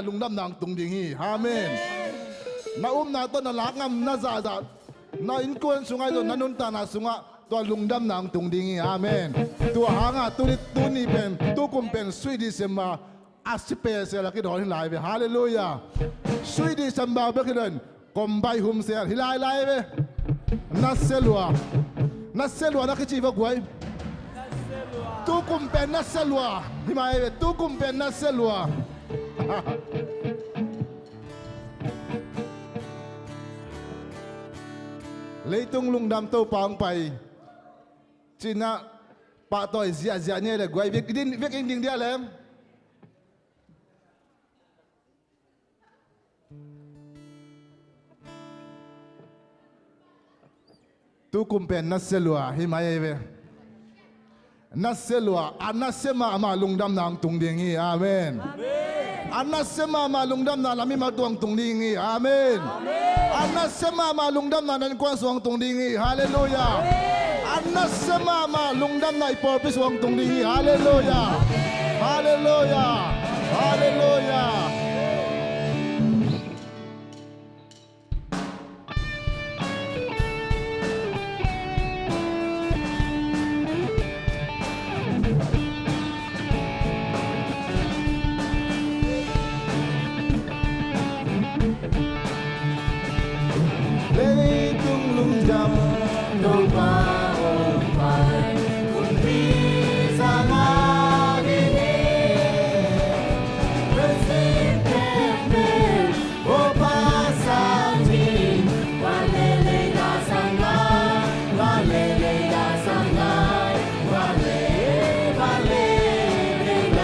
lung dam nang tung ding hi amen na na to na lakam na za za na in kon sungai do nanun ta na sunga to lung dam nang tung ding hi amen to hanga tu ni pen tu kum pen sui di sema asipe se la ki do hin lai ve hallelujah sui di samba ba ki don kom bai hum se hilai lai ve na selwa na ki chi va gwai tu kum pen na selwa himai ve tu kum pen na selwa lấy tung lung đam tàu pang pai chỉ na pa toi zia nhé để quay việc in đình dia lem tu kumpen na selua himai ve na selua anasema ma lung đam nang tung ding hi amen anasema ma lung đam na lami ma tuang tung ding hi amen anasema ma lung đam na nan kwan suang tung ding hi hallelujah anasema ma lung đam na ipor pi suang tung ding hi hallelujah hallelujah hallelujah lấy tung lung đam đâu qua ôm vai cùng đi ra ngã đi xin em về ô ba sang đi qua lê đã sang ngã qua lê đã sang ngã qua lê đã sang ngã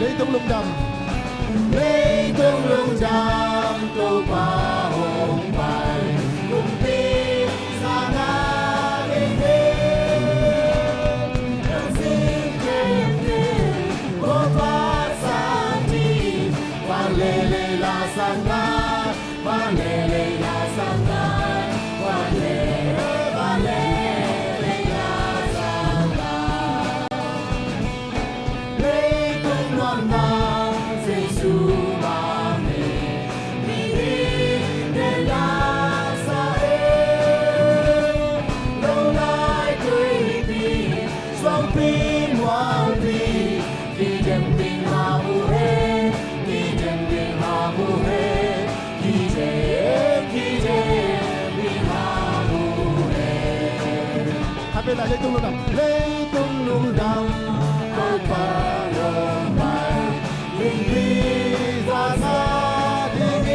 lấy tung lung đam Giêsu lấy tung lung đam tô qua hồn bài cùng đi xa ngã đi đừng xin kêu cô qua xa đi qua lê la sang ngã qua lê la sang ngã qua lê la sang ngã lấy tung lung đam Giêsu lấy tung lung đam câu pa lom bay lung đi ra xa đi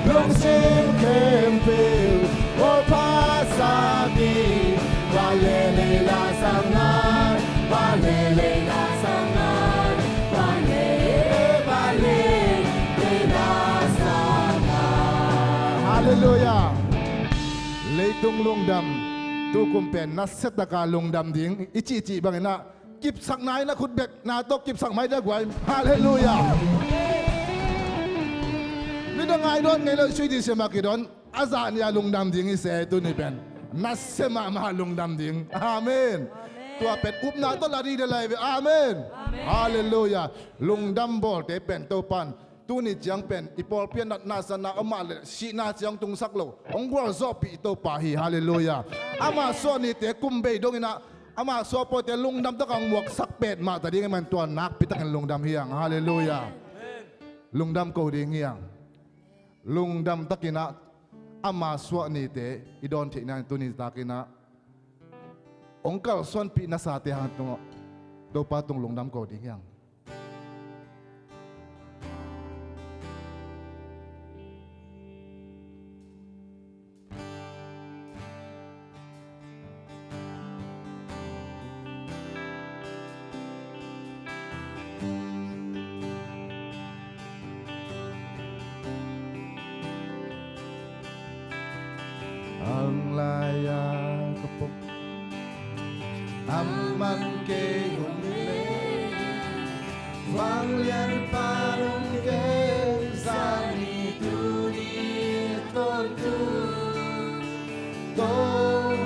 lung sim kem bêu ô pa sa đi va lê la sang ngã va lê la sang ngã va lê la sang ngã hallelujah lấy tung lung đam tu kumpen na setaka lung dam ding ichi bangena kip sak nai na khut bek na to kip sak mai da gwai hallelujah mi da ngai don ngai lo sui di sema ki don azan ya lung dam ding ise tu ni pen na sema ma lung dam ding amen tu pet up na to lari de lai amen hallelujah lung dam bol te pen to pan tu ni chiang pen ipol pian na sana amal si na chiang tung sak lo ong gwa zo pi to pa hi hallelujah ama so ni te kumbe dong ina ama so po te lung dam to kang muak sak pet ma ta ding man tuan nak pi tak lung dam hiang hallelujah lung dam ko ding hiang lung dam takina ama swa ni te idon the na tu ni takina ongkal swan pi na sa te han tu do pa tung lungdam ko ding yang ang laya kapok amman ke humle vang lian parong ke sani tuni ton tu to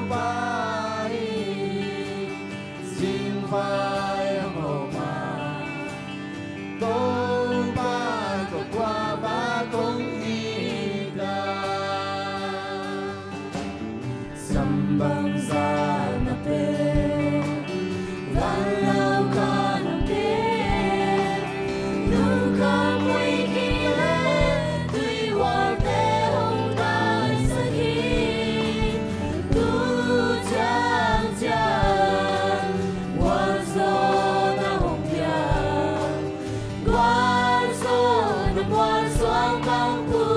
bai xin vai ho ma to bai ko qua ba công bang sa na pe walau kan ke nu ka mui ki le tui wa te hong dai sa ki tu chang chang wan so na hong pia wan so na wan soang bang pu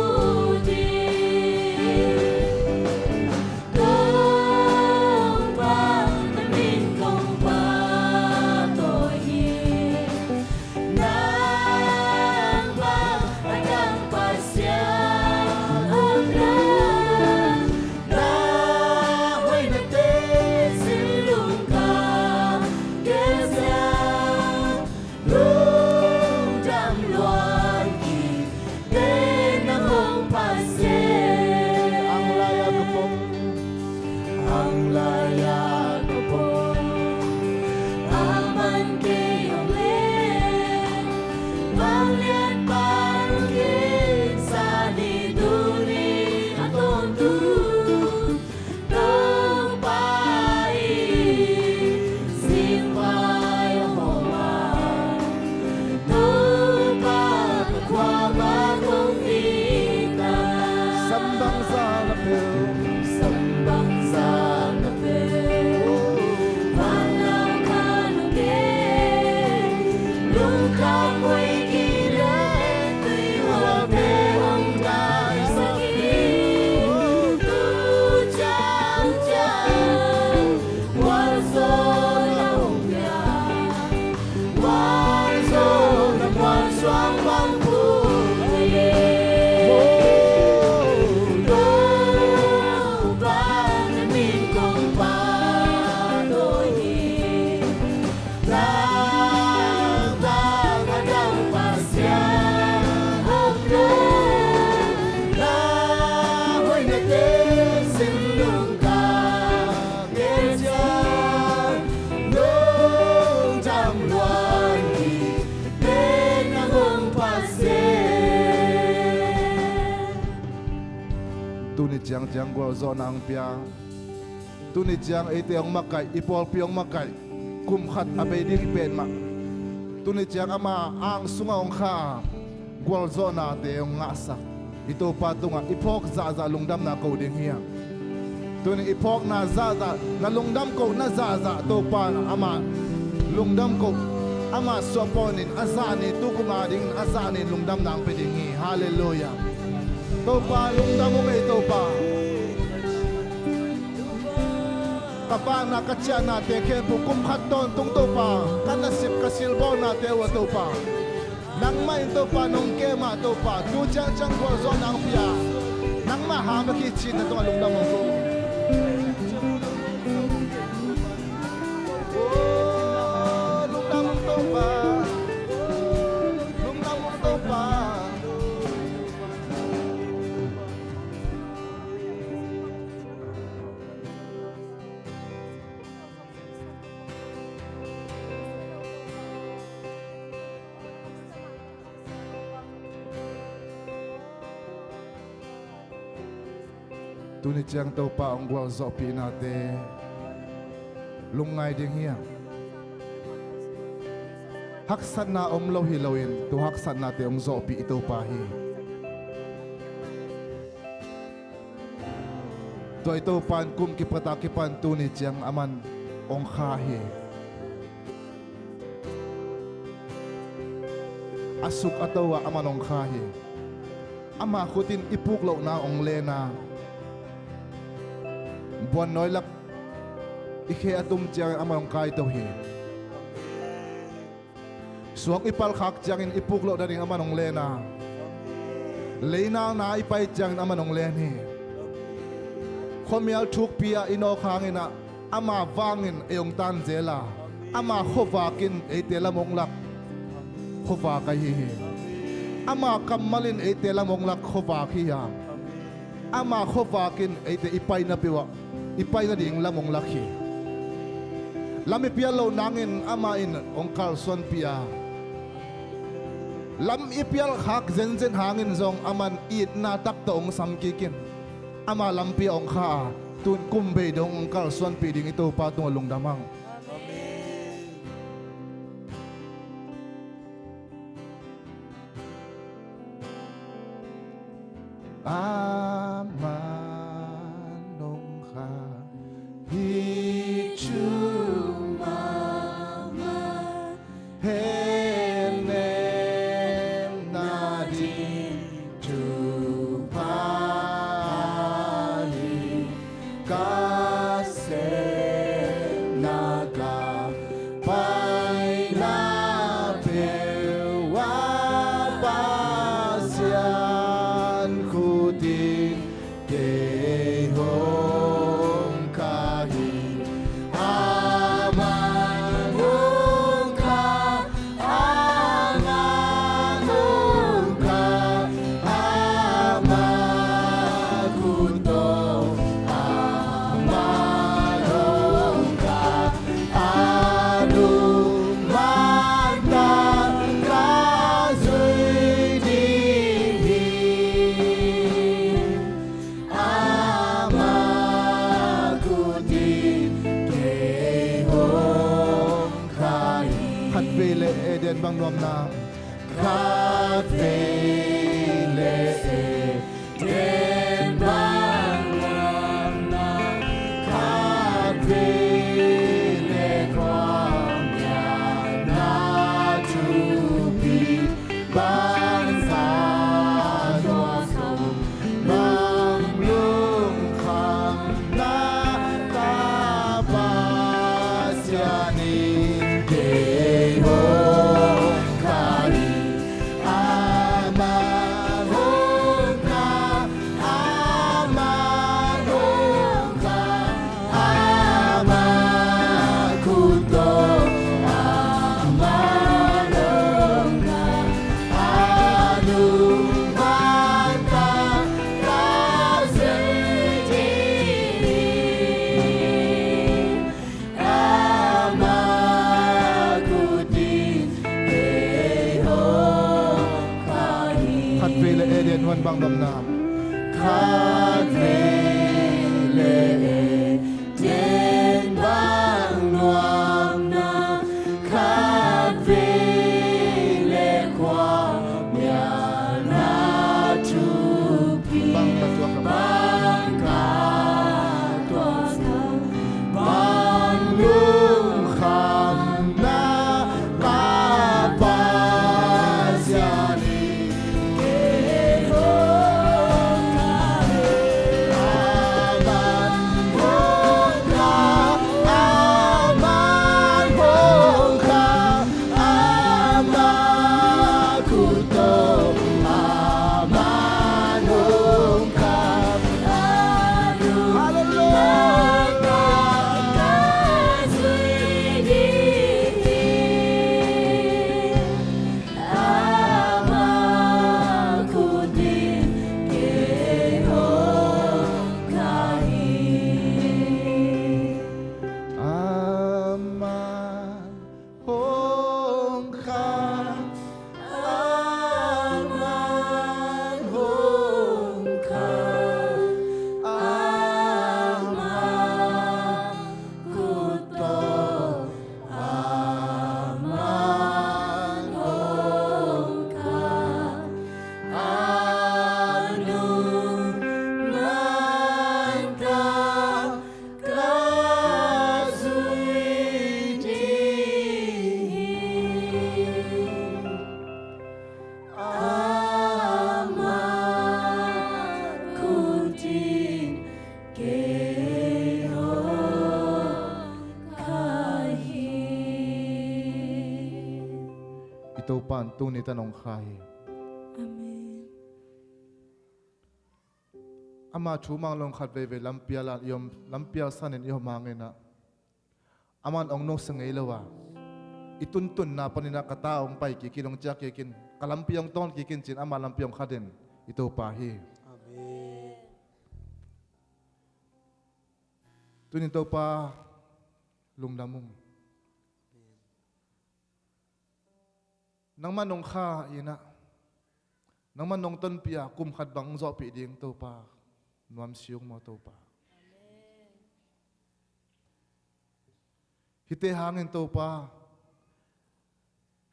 Jang jang gol zona ang pia tuni jang ite ang makai ipol piong makai kum khat abe di pen ma tuni jang ama ang sunga ong kha gol zona te ang ngasa ito patunga ipok za za lungdam na ko ding hiya tuni ipok na za za na lungdam ko na za za to pa ama lungdam ko ama soponin azani tu kumading azani lungdam na ang pedingi hallelujah to pa lungdam mo kay to pa kapag nakatya natin kaya bukum katon tung to pa kanasip kasilbo natin wa to pa nang main to pa nung kema to pa tu chang chang kwa zon ang pia nang mahamakichin na to lungdam mo ko lungdam mo to pa lungdam mo to pa tunit yang tau pa ang gwal zopi nate lungay ding hiya haksan na omlaw hilawin tu haksan nate ang zopi ito pahi ตัวเต้าปันกุมกิปตากิปันตูนิจังอามันองคาเฮอสุกอตวะอามันองคาเฮอามาขุตินอิปุกโลนาองเลนาบวนน้อยลักอิเคอตุมจังอามันองคายตัวเฮสวงอิปัลขักจังอินอิปุกโลดาริงอามันองเลนาเลนานาอิไปจังอามันองเลนเฮคนมีอัลทุกปีอินอคางอินะอามาวังอินเอองตันเจลาอามาขวากินเอเตละมงลักขวาไกเฮอามากัมมาลินเอเตละมงลักขวาขี้ยางอามาขวากินเอเตอิไปนะปิวะอิไปนะดิ่งละมงลักฮีลำอิพิยาโลนางอินอามาอินองคาร์ส่วนพิยาลำอิพิยาหักเซนเซนหางอินซองอามันอีดนาตักตองสัมกิกินอามาลำพิยองคาตุนกุมเบดององคาร์ส่วนปีดิ่งอิโตปาตุงลงดามังAmanongka Hichumama Henem Nadi Tupani Kasem Naga Paila Bewa Basya Kutin Dehong Kahi Amanungka Amanungka Amakuto Amanungka Anumata Kazuidihi Vele Eden bang nuam na Kat vele Eden bang nuam na Kat vele kwam ya na tupi bang sa dosom bang lung kham na tapasyani Wan bang dam na Kat vele Eden bang nuam na Kat vele kwam ya na tupi bang katos bang lung kham na kapasyani ito pan tuni tanong khay Amen. ama chumang long khat ve ve lampia la yom lampia sanin yom mangena aman ong no sangay lawa ituntun na panina kataong pai kikinong tiyak kikin kalampiang ton kikin chin ama lampiang khaden ito pahi Amen. tunin to pa lungdamong nang manong kha ina nang manong ton pia kum khat bang zo pi ding to pa nuam siung mo to pa hite hangin to pa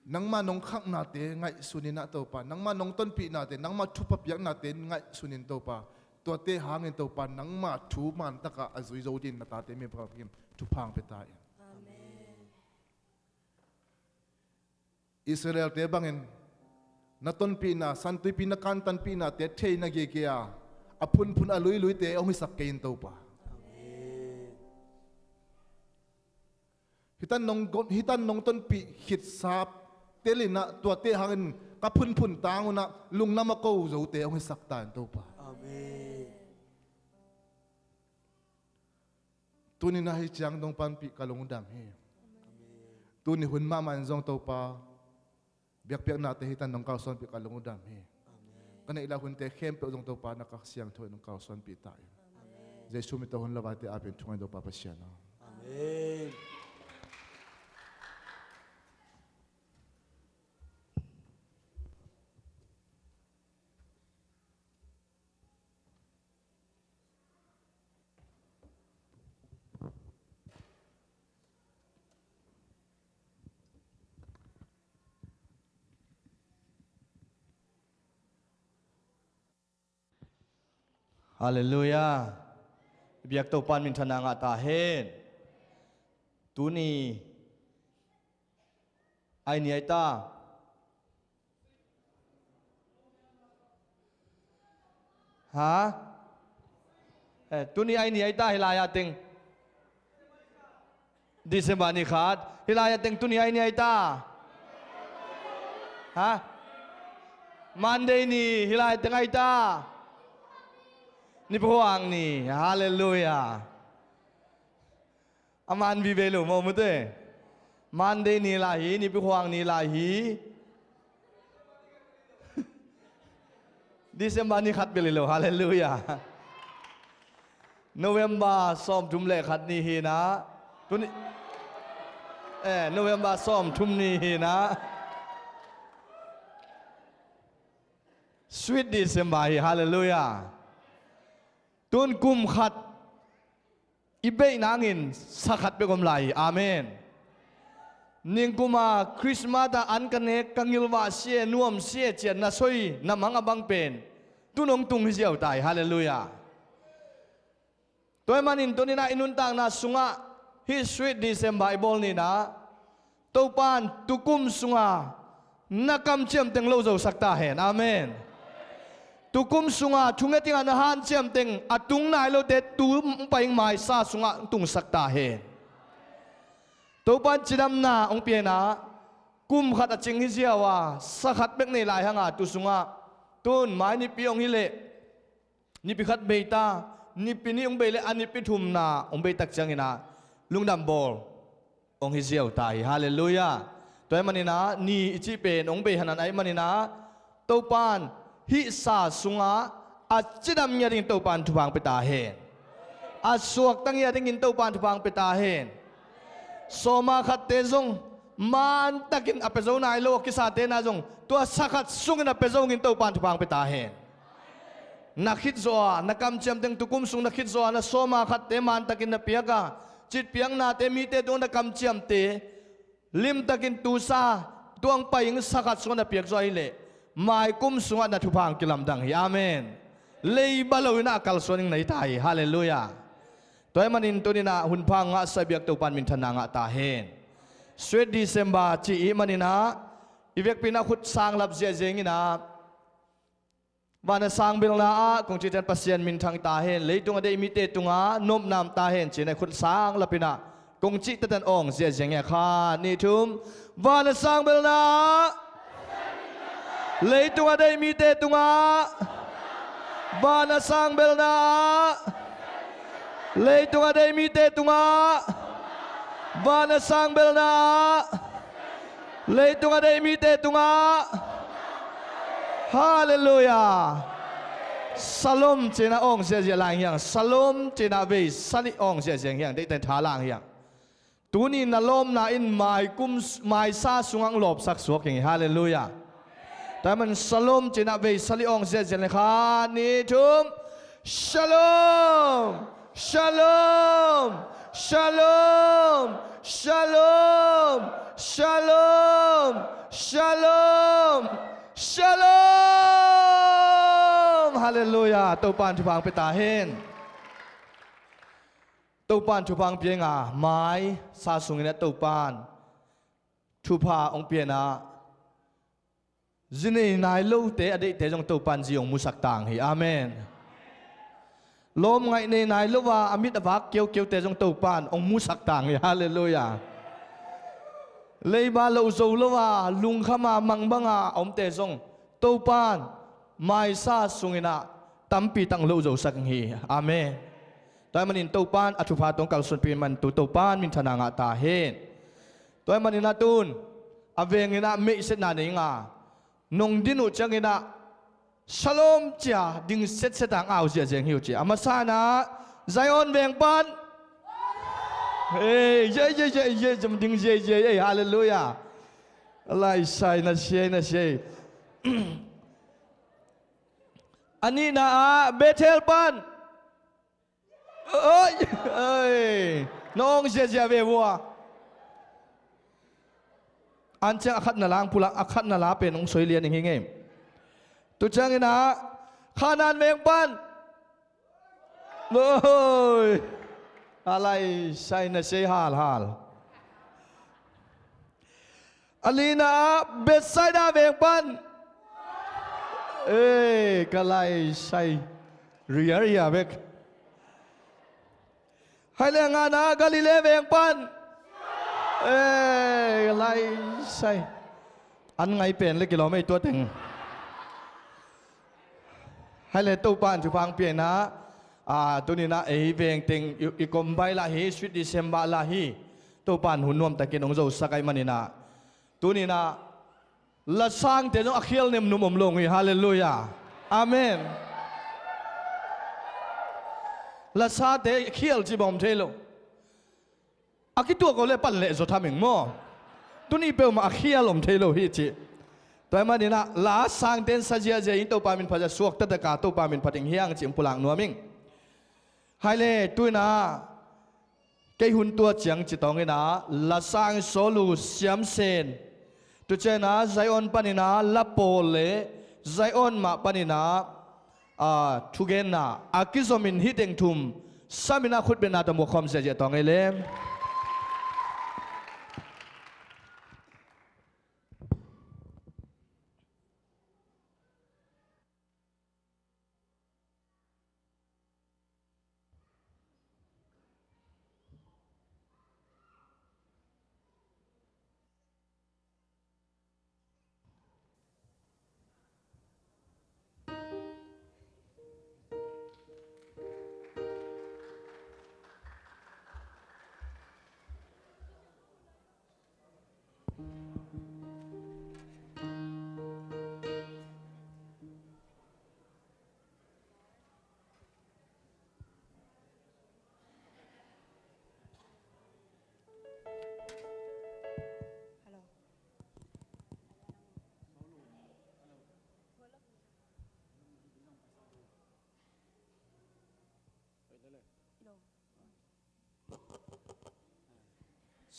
nang manong khak natin ngai sunin na to pa nang manong ton pi natin nang ma thupap yak natin ngai sunin to pa to te hangin to pa nang ma thu man taka azui zo din na ta te me pa kim thu phang pe ta Israel te bangin na ton pi na san tui pi na kan tan pi na te thei na ge ke a apun phun alui lui te omi sak kein to pa hitan nong ton pi hit sap telina tua te hangin ka phun phun tanguna lungna ma ko zo te omi sak tan to pa Amen. tuni na hi chang dong pan pi kalong dam he tuni hun ma man zong to pa biak biak na te hitan nong kauson pi kalong dam he kana ila hun te khem pe zong to pa na ka siang thoi nong kauson pi ta jesu mi to hun lawate apin thungai do pa pa siana Amen. Hallelujah. Biak to pan min thana nga ta hen. Tu ni ai ni ai ta. Ha? Tu ni ai ni ai ta hilaya ting. December ni khat hilaya ting tu ni ai ni ai ta. Ha? Monday ni hilaya ting ai ta. Ni puang ni, hallelujah. Aman bibelo mo mo te. Monday ni lahi, ni puang ni lahi. December ni khat belilo, hallelujah. November som tum le khat ni hi na. Tu ni November som tum ni hi na. Sweet December hi, hallelujah. Tun kum khat ibe nangin sakhat be gom lai amen ning kuma Christmas da an kane kangilwa sie nuam sie chen na soi na manga bang pen tunong tung hi jiao tai hallelujah toy manin tonina inun tang na sunga hi sweet December Bible ni na to pan tukum sunga nakam chem teng lo zo sakta hen amen tukum sunga thunga tinga na han chem teng atung nai lo te tu paing mai sa sunga tung sakta he to pan chidam na ong pe na kum khat aching hi jiawa sa khat bek nei lai hanga tu sunga tun mai ni pi ong hi le ni pi khat beita ni pi ni ong be le ani pi thum na ong be tak chang ina lungdam bol ong hi jiaw tai hallelujah toy manina ni ichi pen ong be hanan ai manina to pan hi sa sunga achidam nya ding to pan thupang peta hen asuak tang ya ding in to pan thupang peta hen soma khat te jong man takin apezo nai lo ki sa te na jong to sakhat sungin apezo ngin to pan thupang peta hen nakhit zo nakam chem teng tukum sung nakhit zo na soma khat te man takin na piaka chit piang na te mi te do nakam chem te lim takin tu sa tuang paing sakhat sung na piak zo ile mai kum sunga na thupang kilam dang hi amen lei balowina kal soning nei tai hallelujah toy manin tunina hunphang nga sabiak to pan min thana nga ta hen sweet December chi i manina ivek pina khut sang lap je jengina wana sang bil na a kong chi tan pasien min thang ta hen leitung ade mi te tunga nom nam ta hen chine khut sang lapina kong chi tan ong je jeng ya kha ni thum wana sang bil na leitung ada imite tunga bana sang belna leitung ada imite tunga bana sang belna leitung ada imite tunga hallelujah salom chena ong sia sia lang yang salom chena be sali ong sia sia yang dei ten tha lang yang tuni na lom na in mai sa sungang lop sak suak yang hallelujahแต่มันสโลมจีน่าเวสลิองเสียเจนเลยค่ะนี่ทุมชโลมชโลมชโลมชโลมชโลมชโลมชโลมฮาเลลูยาตัวปานทุพังไปตาเห็นตัวปานทุพังเพียงอ่ะไม้ซาสุงเนี่ยตัวปานทุพาองเปียนะजिन्हें नाइलो ते अदे ते जों तो पांजियों मुsak tang hi amen lom ngai ne nailo wa amit avak keu keu te jong to pan ong musak tang hi hallelujah leiba lo zo lo wa lung khama mangbanga om te jong to pan mai sa sungina tampi tang lo zo sak hi amen toy manin to pan athupa tong kal sun pi man tu to pan min thana nga ta hen toy manin atun avengina me set na ninga nong dinu changina shalom cha ding set setang au sia jeng hiu chi amasana zion veng pan hey ye jam ding ye hallelujah alai sai na she ani na bethel pan oi nong sia ve waอันเจ้าขัดนาลางพุลังขัดนาลาเป็นองค์สวยเลียนอย่างเงี้ยตุจังนะขานานเมงปันเลยอะไรใช่นะเสียฮาลอันนี้นะเบสไซด้าเมงปันก็ไรใช่เรียเบกให้เรื่องงานนะกาลิเลเมงปันไล่ใช่อันไงเป็นเลยกิโลไม่ตัวตึงให้เลยตู้ป้านจุพังเปลี่ยนนะตัวนี้นะเวงตึงอีกมใบละฮีสวิตดิเซมบาละฮีตู้ป้านหุ่นนวมตะกินองโจสกายมันนี่นะตัวนี้นะละสร้างแต่ต้องอักเขลเนมนุ่มอมลงฮาเลลูยาอาเมนละสร้างแต่เขลจีบอมเทโลอากิตัวก็เลยปั่นเละสุดทำเองมั้งตัวนี้เป็นมาขี้อารมณ์เทโลฮิจิตัวมันนี่นะลาสังเตนสัจจะอินตัวปามินพัชสวกตัดกาตัวปามินพัดเฮียงจิมปุลังนัวมิงไฮเล่ตัวน่ะเกยหุ่นตัวเจียงจิตองนี่นะลาสังโซลูเซียมเซนตัวเจนะไซออนปานินะลาโปเลไซออนมาปานินะทุเกนนะอากิซอมินฮิตเองทุมสามินาขุดเป็นนาตมุขคอมเสียจิตองเอเลม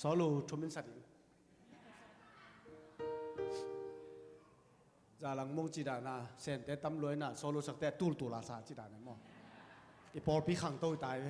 สโลชมินสัตย์จาลังมงจีดานาเซนเตตำรวจน่ะสโลสักแต่ตูลาซาจีดานะมั้งอีปอลพี่ขังโตตายไป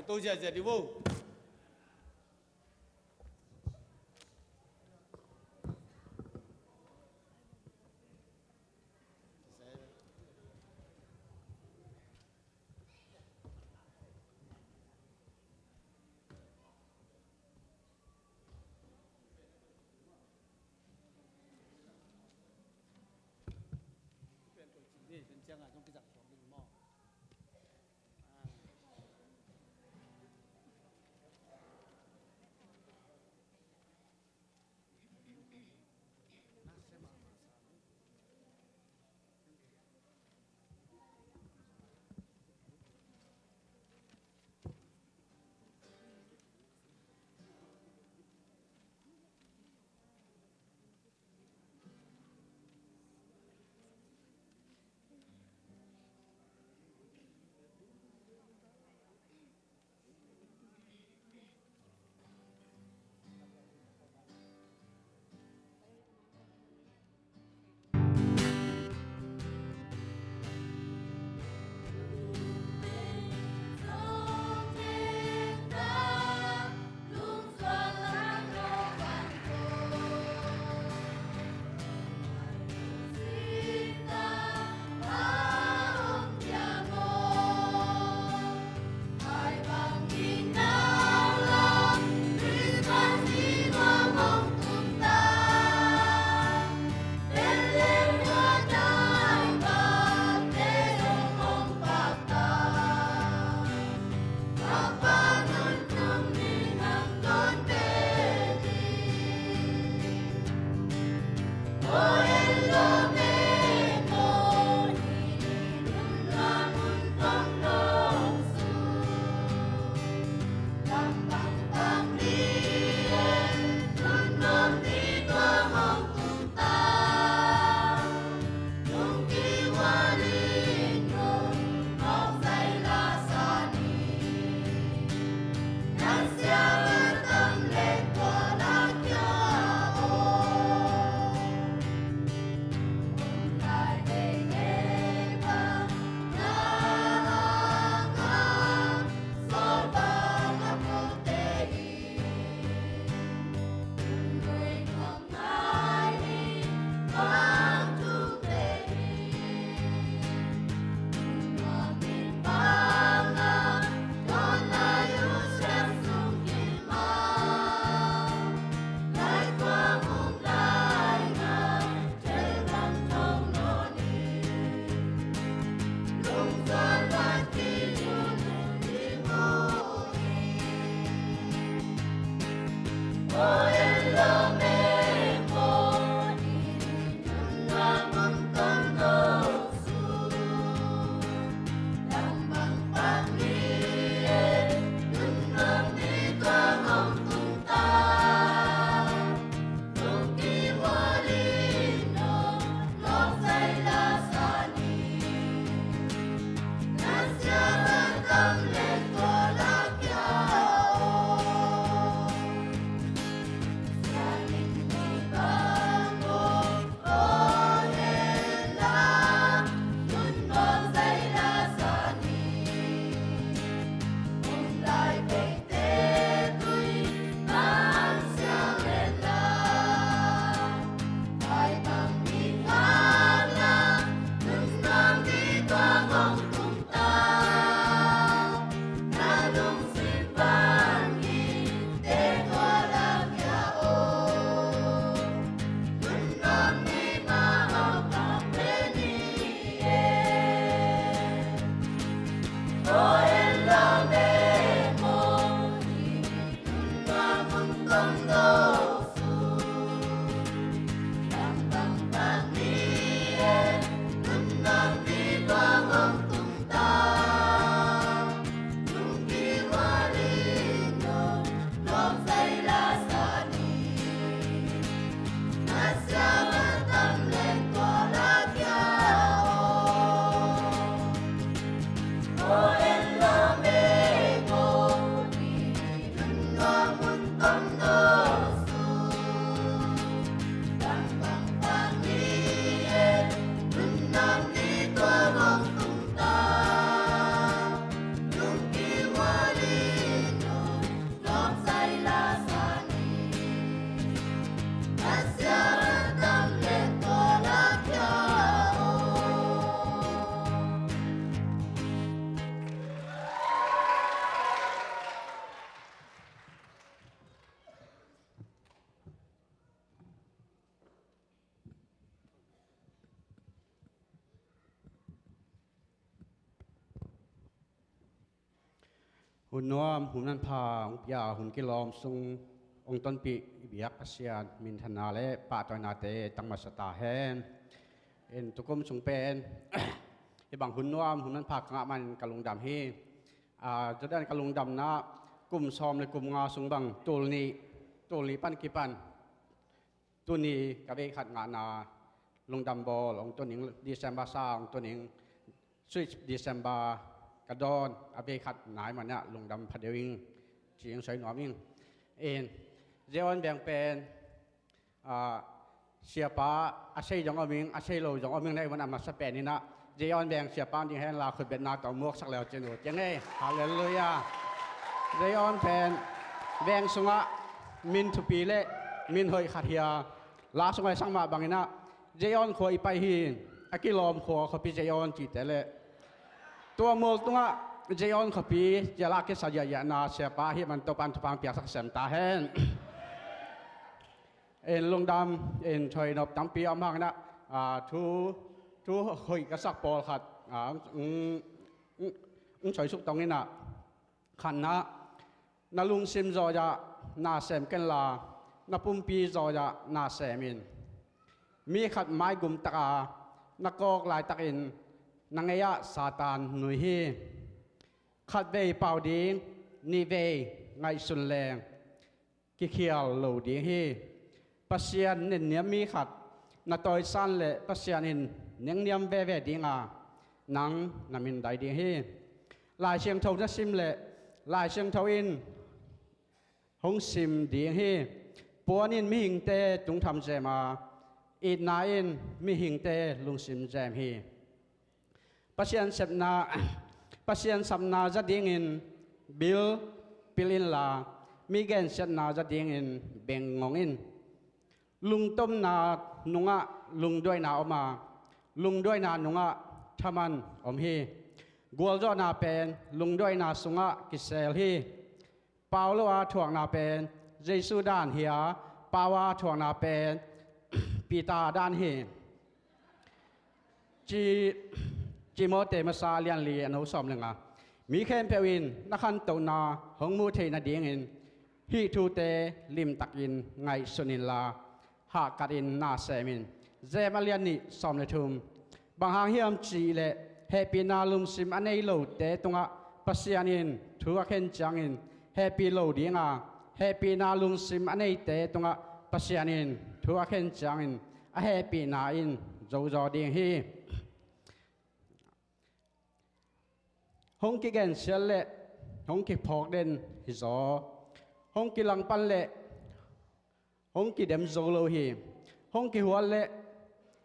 phải tôi dè đi vô หุ่นน้อมหุ่นนันพาหุ่นยาหุ่นกิโลมทรงองค์ต้นปีเบียกอาเซียนมินธนาและปาตอยนาเตตังมาสตาแฮนเอ็นตุกุมสงเป็น ไอ้บางหุ่นน้อมหุ่นนันพากงะมันกะลุงดำฮีจะได้กะลุงดำนะกลุ่มซอมเลยกลุ่มงาสงบังตูลนีปันกิปันตัวนี้กับไอ้ขัดงานาลงดำบอลองตัวหนิงดีเซมบาซาองตัวหนิงสวิตดีเซมบากระดอนอาเบขัดหนายมันเนี่ยลงดำพัดเดวิงเสียงใส่หนอมิงเอ็นเจออนแบ่งเป็นเสียป้าอาศัยจงอมิงอาศัยโลจงอมิงในวันนั้นมาสเปนนี่นะเจออนแบ่งเสียป้าที่แห่งลาคือเป็นนาต่อมวกสักแล้วเจนุยังไงฮาเลลูยาเจออนเป็นแบ่งสงะมินทุปีเล่มินเฮยขัดเฮียลาสมัยสังมาบางนะเจยอนขวอีไปหินอากิลอมขวขปีเจยอนจีเตเลตัวมอลตัวเจยอนขปีเจลากิสายยานาเสียป้าที่มันตัวปันทุปังเปียกสักเสมตาแหนเอ็นลงดำเอ็นถอยนบตั้งปีอมากนะทูเฮยกระสักปอลขัดถอยสุกตรงนี้นะขันนะนาลุงซิมจอยานาเซมเกนลานาปุ่มปีจอยานาเซมินมีขัดไม้กุมตะกานักกอกลายตะกินนังเอียซาตานหนุยฮีขัดเวเป่าดีนีเวไงสุนแรงกิเขียวเหลาดีฮีปัสยานเนียมีขัดนาตอยสันเละปัสยานินเนียงเนียมเวดีงานังนามินได้ดีฮีลายเชียงเท่าจะซิมเละลายเชียงเท่าอินหงซิมดีฮีปัวนินมีหิงเตตุงทำเจมาอีนายนมีหิงเตลุงซิมแจมฮีปัศยันเสพนาปัศยันสัมนาจะดิ้งอินบิลปิลินลามีแกนเสนาจะดิ้งอินเบงงงอินลุงต้มนาหนุงะลุงด้วยนาออกมาลุงด้วยนาหนุงะทามันอมฮีกัวจอนาเป็นลุงด้วยนาสุงะกิเซลฮีเปาโลอาถ่วงนาเป็นเยซูดานเฮียปาวาถ่วงนาเป็นปีตาด้านเฮจีโมเตมาซาเลียนลีอนอุสอมเลงะมีแค่เปวินนักขันตัวนาหงมูเทนาดีงินฮีทูเตลิมตักอินไงสุนินลาหากัดอินนาเซมินเจมาเลียนนี่สอมเลทุมบางหางเฮียมจีเลเฮปีนาลุมซิมอันเอโลเตตงะปัสยานินทัวเข็นจังอินเฮปีโลดีงาเฮปีนาลุมซิมอันเอเตตงะปัสยานินทัวเข็นจังอินอาเฮปีนาอินโจโจดีฮีฮงกิเกนเชลเลฮงกิพอกเดนฮิโซฮงกิลังปันเลฮงกิเดมโซโลฮีฮงกิหัวเล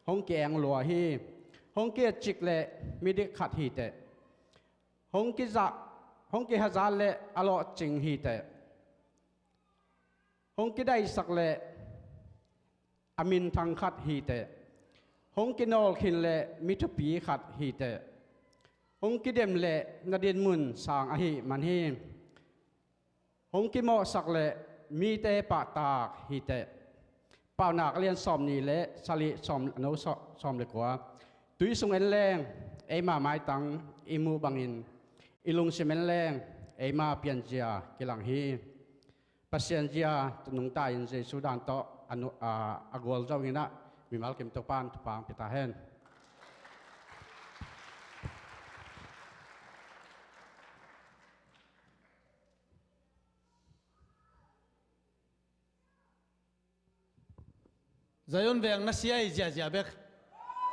ฮงกิแองลัวฮีฮงกิจิกเลมิดิขัดฮีเตฮงกิฮะซาเลอโลจิงฮีเตฮงกิได้สักเลอามินทังขัดฮีเตฮงกินอลขินเลมิทุปีขัดฮีเตฮงกิเดมเลนาดินมุนสางอหิมันฮีฮงกิโมสักเลมีเตปะตากฮีเตเป่าหนักเรียนสอมนี่เลสลิสอมอนุสอมเลยกว่าตุยสุงเอ็นแรงไอมาไม้ตังอิมูบังอินอิลุงเซเมนแรงไอมาเปียนเจียกิลังฮีปัสยันเจียตุนุงตาอินเจสุดานโตอนุอากวลเจ้างินะมีมัลเกมตปานทุปางปิตาเฮนใจยนแวงนักเสียอีเจียเบก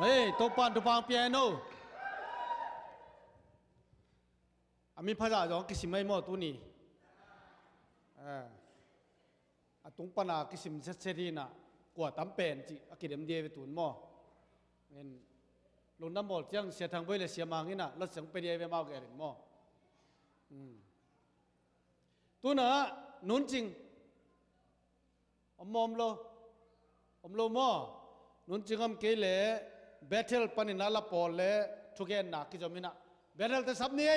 เฮ้ยตัวปานตัวปางเปียโนอามีภาษาจองกิสิไม่หมดตัวนี้ตรงปนากิสิมเสรีน่ะกว่าตั้มเป็นจีอากิเดมเดียไปตุนหม้อเงินลงน้ำบอลจังเสียทางไปเลยเสียมางี้น่ะรถเสียงไปเดียไปมาแก่หม้อตัวน่ะนุนจริงอมโลหม้อนุนจริงอมเกลเบทเทิลปนินาลาปอลเลทุกอย่างนักกิจมินะเบทเทิลแต่สับนี้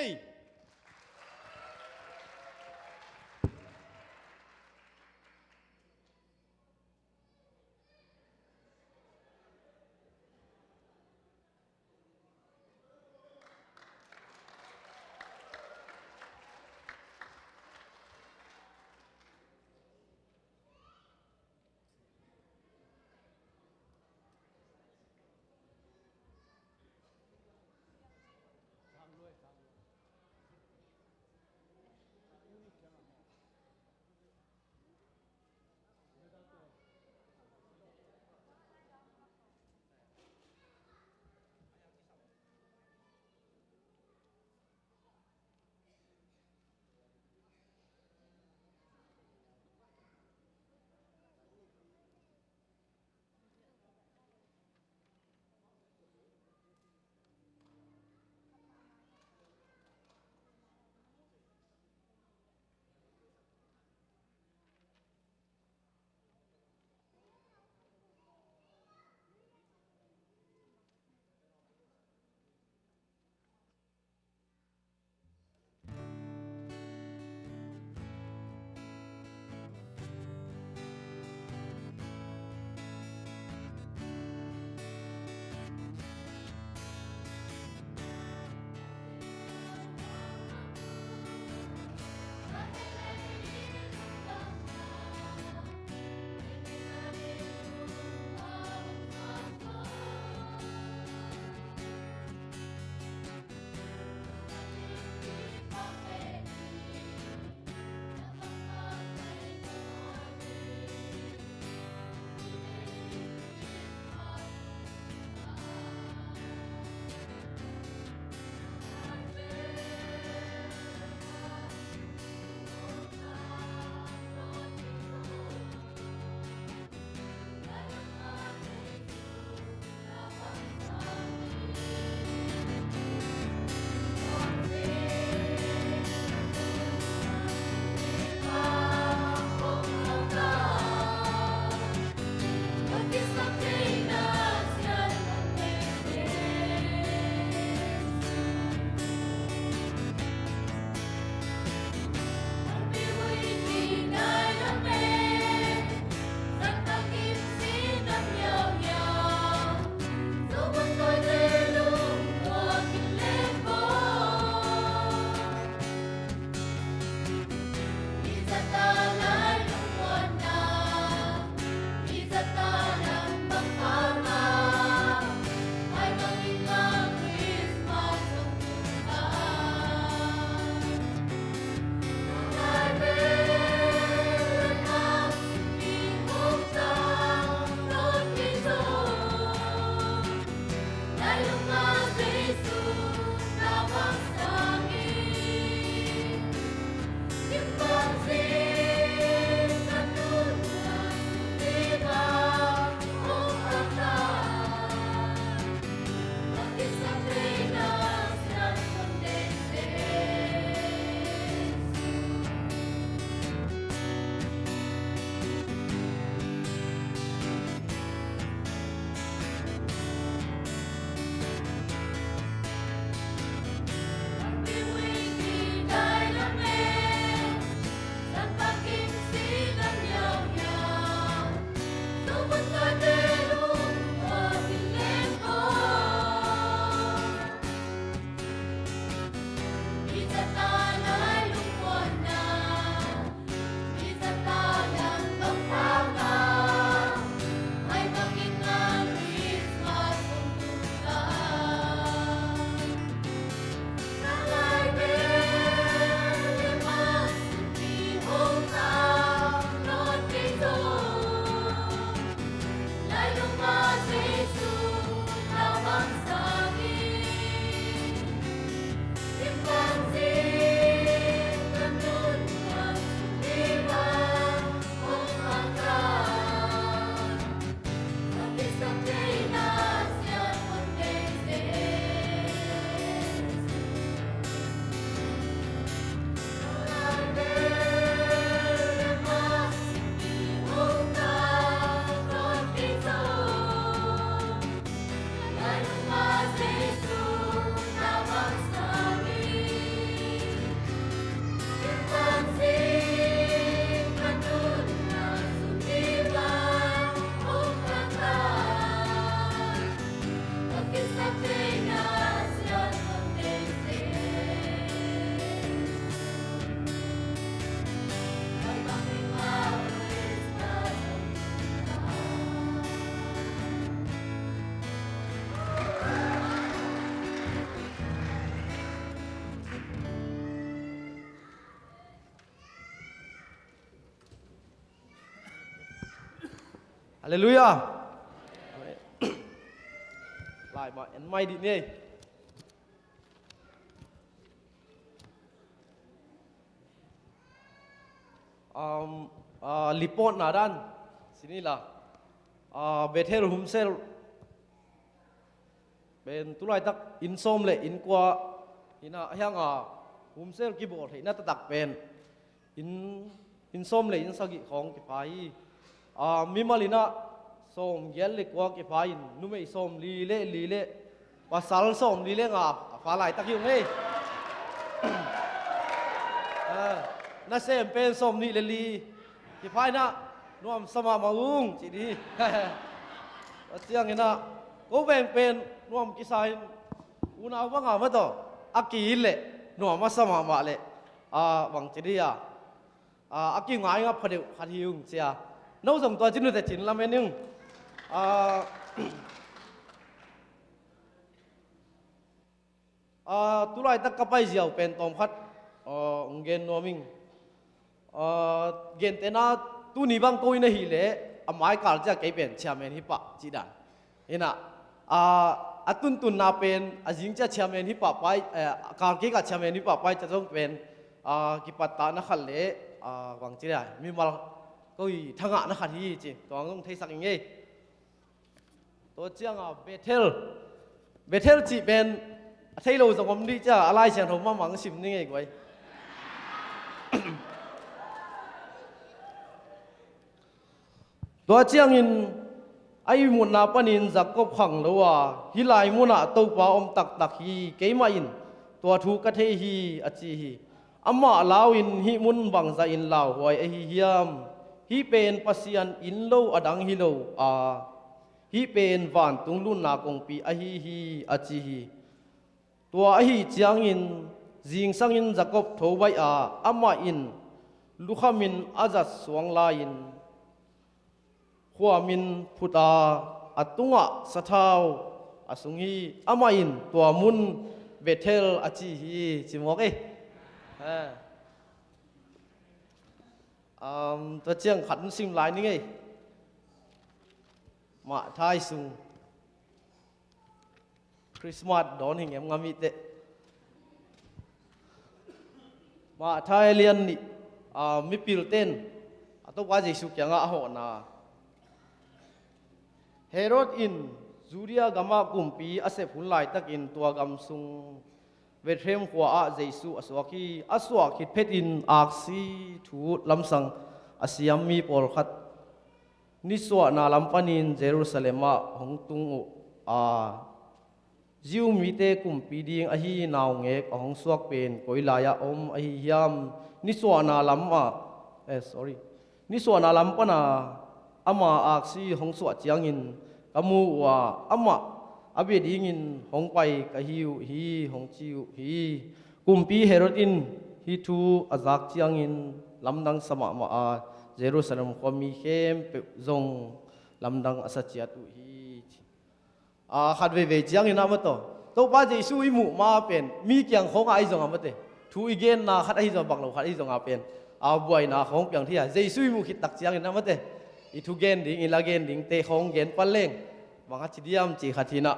ฮาเลลูยาลายมาเอ็นไม่ดีนี่ลิปอนนาดันสินี่ล่ะเบเทลหุมเซลเป็นตุลายตักอินโซมเลยอินกว่าอินะยังหุมเซลกิบอดเห็นน่าตักเป็นอินโซมเลยอินสกิของกิพายมิมาลินะส้มเยลเล็กว่ากิพายนุ่มไอส้มลีเล่ว่าสัลส้มลีเล่ฟ้าไหลตักยุ่งเฮ้น่าเซมเป็นส้มนี่ลีกิพายนะนวมสมามาอุ้งจีดีเสียงนี่นะก็แบ่งเป็นนวมกิสายอุณาว่างมาต่ออากีเละนวมมาสมามาเละวังจีดีอากีง่ายงับพัดหิวเสียน้องส่งตัวจินดูแต่จินละเมนึงตุลายตักกระไปเจียวเป็นตอมพัดเงินนัวมิงเงินเตน่าตูนี่บางตัวนี่หิเละไม้การจะเก็บเป็นเชียร์แมนฮิปะจีดันเห็นนะตุนนาเป็นจิงจะเชียร์แมนฮิปะไปการเก็บกับเชียร์แมนฮิปะไปจะต้องเป็นกิปัตตานักขันเละวังจีได้มีมาก็อีทั้งนักขันที่จริงตัวต้องเทสักอย่างงี้ตัวเจ้าเบเทลจีเป็นเทโลสมมติจะอะไรเชียงผมมาหวังสิมนี่ไงกูตัวเจียงอินไอมุนนาปนินจักก็พังแล้วว่าฮิไลมุนาตัวป้าอมตักฮีเกยมาอินตัวทูกะเทฮีอจีฮีอามาลาวินฮิมุนบังใจอินลาวหวยไอฮิยามฮิเป็นปัสยันอินโลอดังฮิโลฮิเป็นวันตุงลุนนากงปีไอฮิอจีฮีตัวไอฮิเจียงอินจิงสังอินจักบโทไวอามาอินลูกขามินอาจัดสวงลายินขวามินพุตาอัตุงะสะเทาอสุงฮีอามาอินตัวมุนเบเทลอจีฮีจิมอกตัวเจียงขันซิมลายนี่ไงมาไทยสุงคริสต์มาสดอนหิงเอ็มงามิเตมาไทยเลียนนี่มิปิลเต้นตัวว่าจะสุกยังอ่ะหอนาเฮโรดอินจูเรียกามากุมปีอาเซฟุนไลตักอินตัวกำซุงเวทเทมขัวอาเจสุอสวากีเพดอินอักซีทูลำสังอาเซียมมีปอลขัดนิสวานาลัมปานินเยรูซาเล็มหงตุงจิวมีเตกุมปีดิงอหินาวเงกหงสวกเป็นกอยลายอมอหิยามนิสวานาลัมนิสวานาลัมปนาอามาอักซีหงสวดเจียงอินกมูว่าอามาอาเบดิงินหงไปกะฮิวฮีหงจิวฮีกุมปีเฮโรดินฮีทูอาจักเจียงอินลำดังสมามาเยรูซาเล็มความมีเข้มเปจงลำดังอาศัยจัตุฮีขัดเวเจียงอินอามาโตตัวป้าเจสุอิมุมาเป็นมีเกียงของไอจงอามาเตทูอีเกนนาขัดไอจงบังเราขัดไอจงอาเป็นบวยนาของเปียงที่เจสุอิมุคิดตักเจียงอินอามาเตอีทุเกนดิงอีลาเกนดิงเตของเกนปัลเลงบางทีเดียมจีขัดทีน่ะ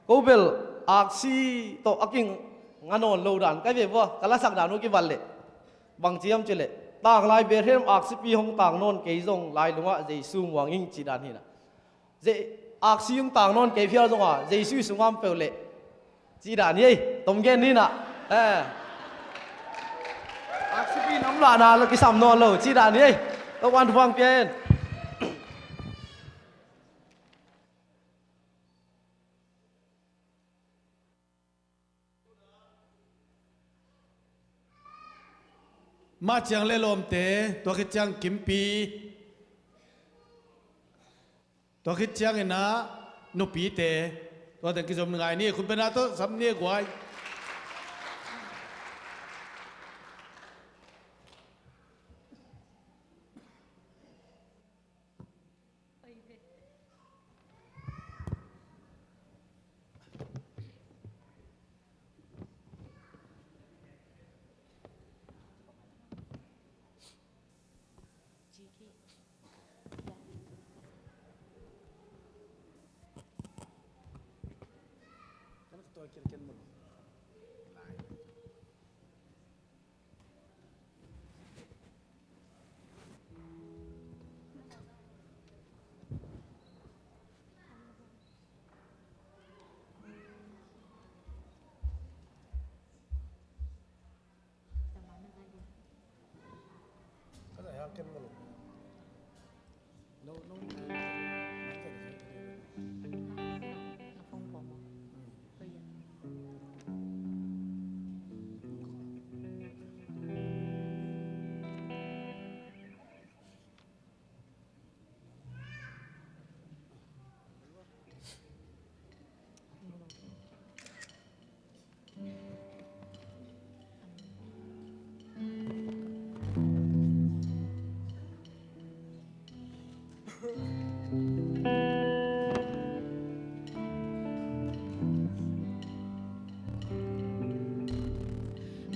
กูเบลอักซีโตอักิงงานอนโลดันก็เว็บว่ากะลาสักดานุกิบัลเล่บางทีมเจเล่ต่างลายเบรเฮมอักซีปีของต่างนอนเกยจงลายลงว่าเจสูงหวังยิ่งจีดานที่น่ะเจอักซีของต่างนอนเกยเพียวจงว่าเจสูงสูงงามเปล่าจีดานนี่ตรงเกนนี่น่ะอักซีปีน้ำลานาแล้วกิสามนอนโลจีดานนี่ตะวันฟังเพียนมาเจียงเล่ลมเตตัวคิดจังกิมปีตัวคิดจังเห็นนะนุปีเตตัวแต่กิจมงไงนี่คุณเป็นอะไรตัวสำเนียกไว้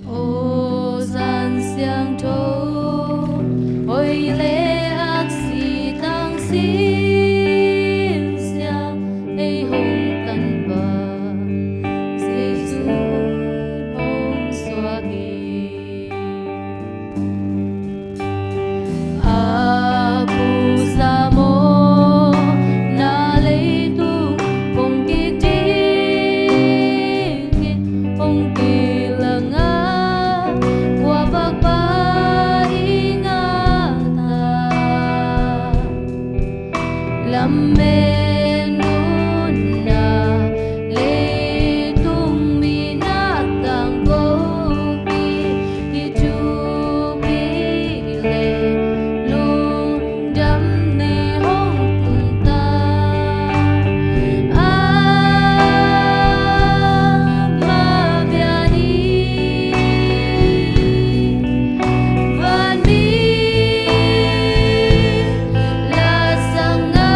ô gian xiang thô ôi lê ác si tăng xin xiang ấy hồng tân bờ giê-xu hồng xoa kỳ Abu Samo na lê tu hồng kỳ tin hồng kỳ là ngã qua bạc ba ingatan làm men na lê tung mi na tang kopi itu pile lung đam ni hong tung ta ma biani van mi la sang na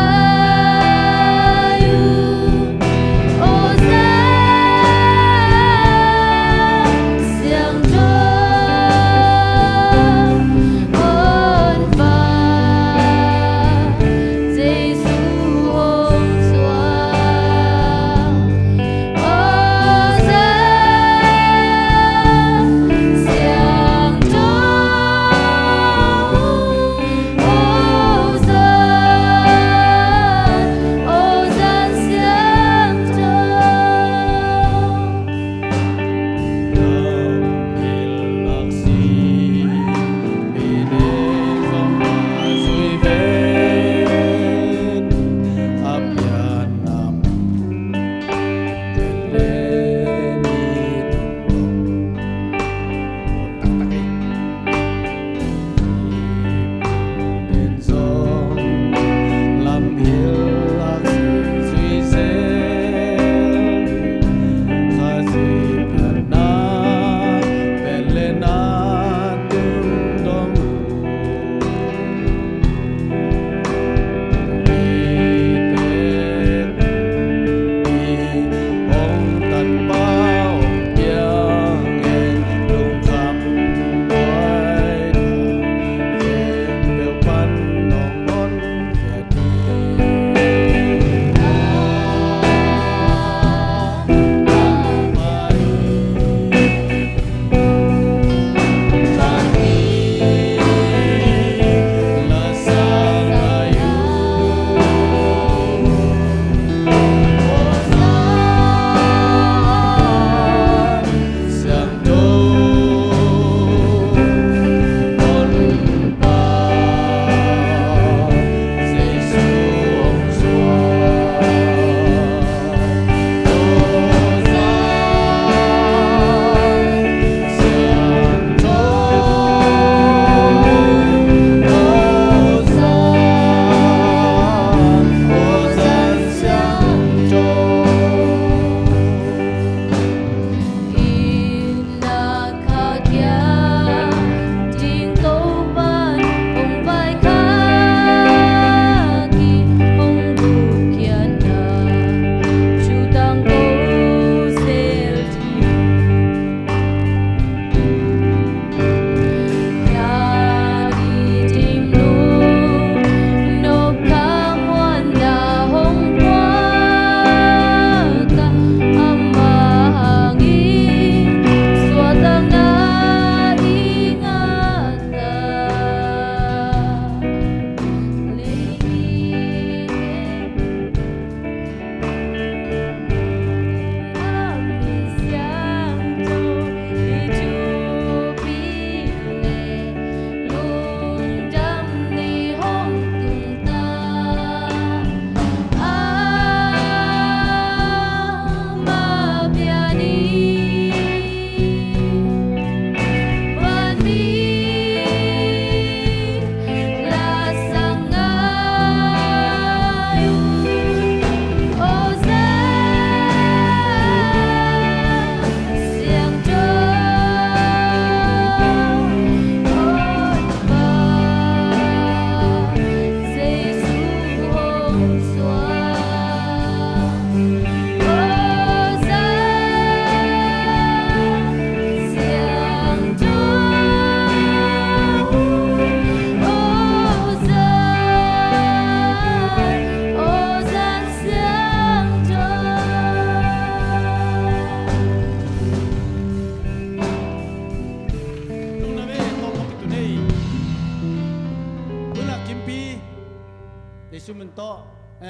mình to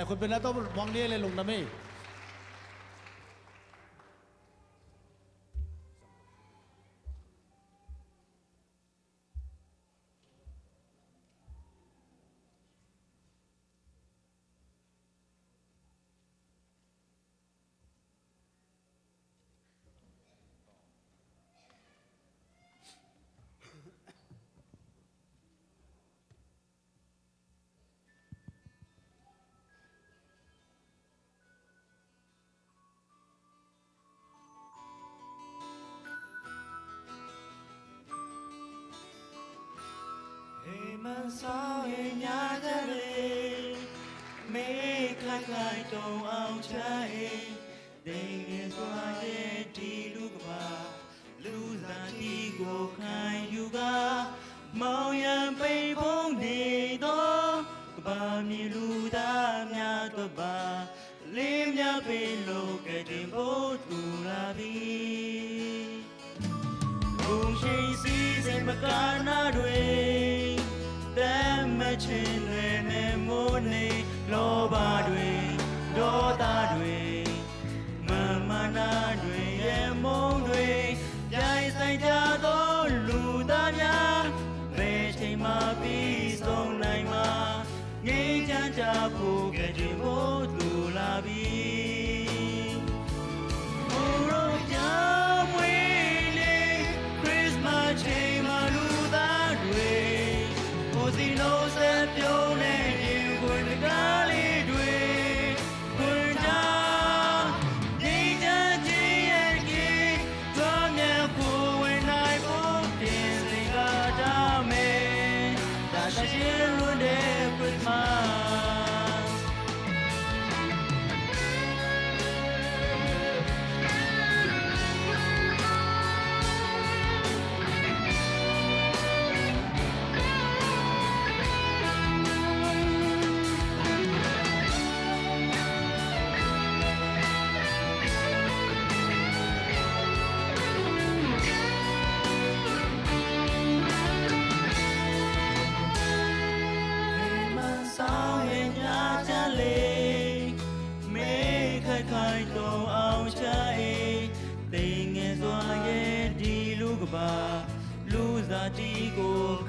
คนเป็นนักต้องมองนี่เลยลุงนะมี่ มันสาวเองอยากจะเลยไม่คล้ายคล้ายตรงเอาใจเด็กเอ็นสวายที่ลูกบ้าลูกสาที่กูใครอยู่กะเมายังไปพงดีโตกบ้ามีลูกตาเมียตัวบ้าเลี้ยงยาเป็นโลกแก่ดินโบตูลาบีคงใช้สีเส้นประการหน้าด้วยแต่ไม่เช่นเลยแม่โมนี่โลบาด้วยโดตาด้วยมานาด้วยแย่มองด้วยใจใส่จะโดนลูตาญาไม่ใช่มาปีส่งไหนมาเงี้ยจันจะผูกแก่ที่โบตูลาบีโอ้โรยามเวลีคริสต์มาสเชมาลูตาด้วยsi no se pione in quel gali due quel già di già ci è chi tua mia cuore nai puti si gata me da shiro de Christmasลูซาติโก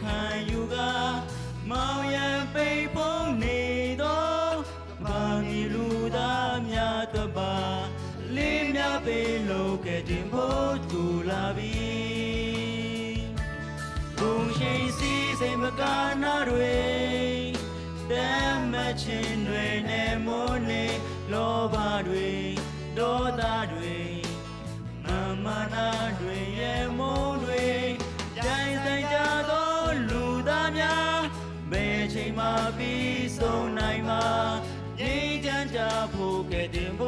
คันยูกาเมายังไปพงนี่โตบามีลูตาเมียตัวบาลิมยาไปโลกแก่ดินโบตูลาบีคงใช้สีเส้นประการหน้าด้วยแต่ไม่เช่นด้วยแน่โมนี่โลบาด้วยโดตาด้วยมานาด้วยแย่มองด้วยใจใส่จะโดนลูตาญาไม่ใช่มาปีส่งไหนมายิ่งจันจะผูกแก่ดินโบ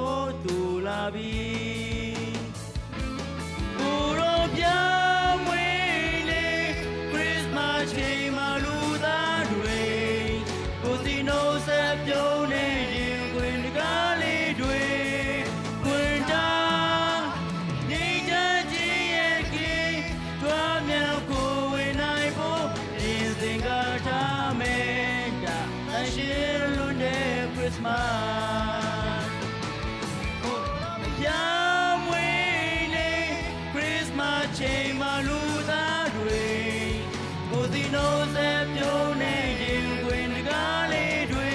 ตูลาบีกูรบยามเวลีคริสต์มาสเชมาลูตาด้วยกูสิโนเซปโยเนยิงควินกาลีด้วยควินจาChristmas Yam wele Christmas che maluta dwe Odino se pyo ne yin kwin ga le dwe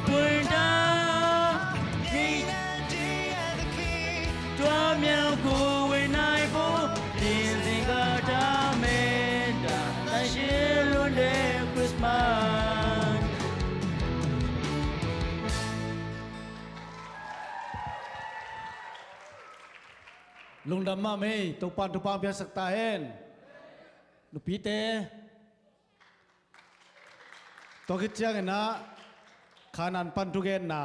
Kwin da Ni ji at the key Twa myao ko we nai bo Din sing ga da me da Ta shin lu de Christmas lung đam ma mei tupan biar sakta hen lupi te to kitchang na khanan pan tu gen na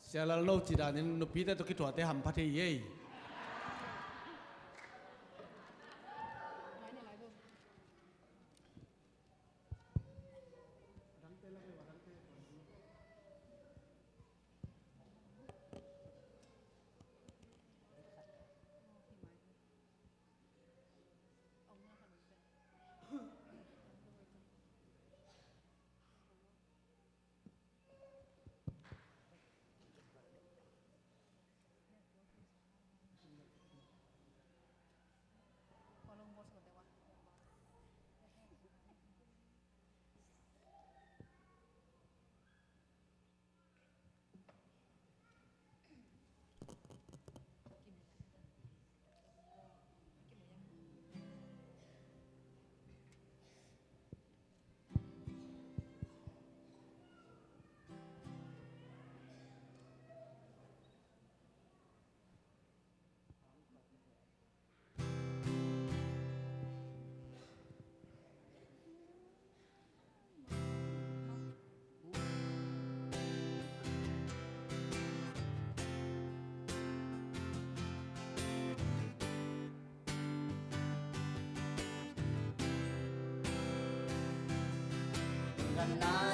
Sialal lo chỉ đàn nên lupi te to kitwa te ham phathi ye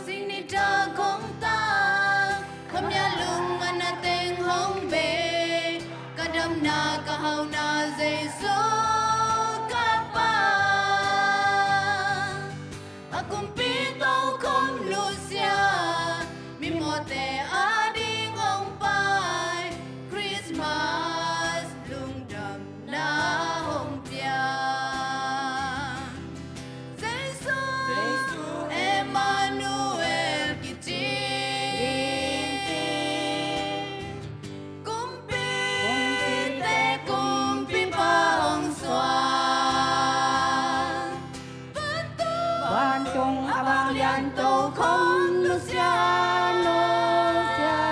Sinh ni ta không ta kham ya lung ana teng hong be kadam na ka hau na Giêsu ka pa akum pi tau không lucia mi mo te ading ong pai Christmas lung đam na hong pia Giêsu Emmanuel kiti kumpi te kumpi pa hong xoan Ban chung abang lian tô không lu sia no sia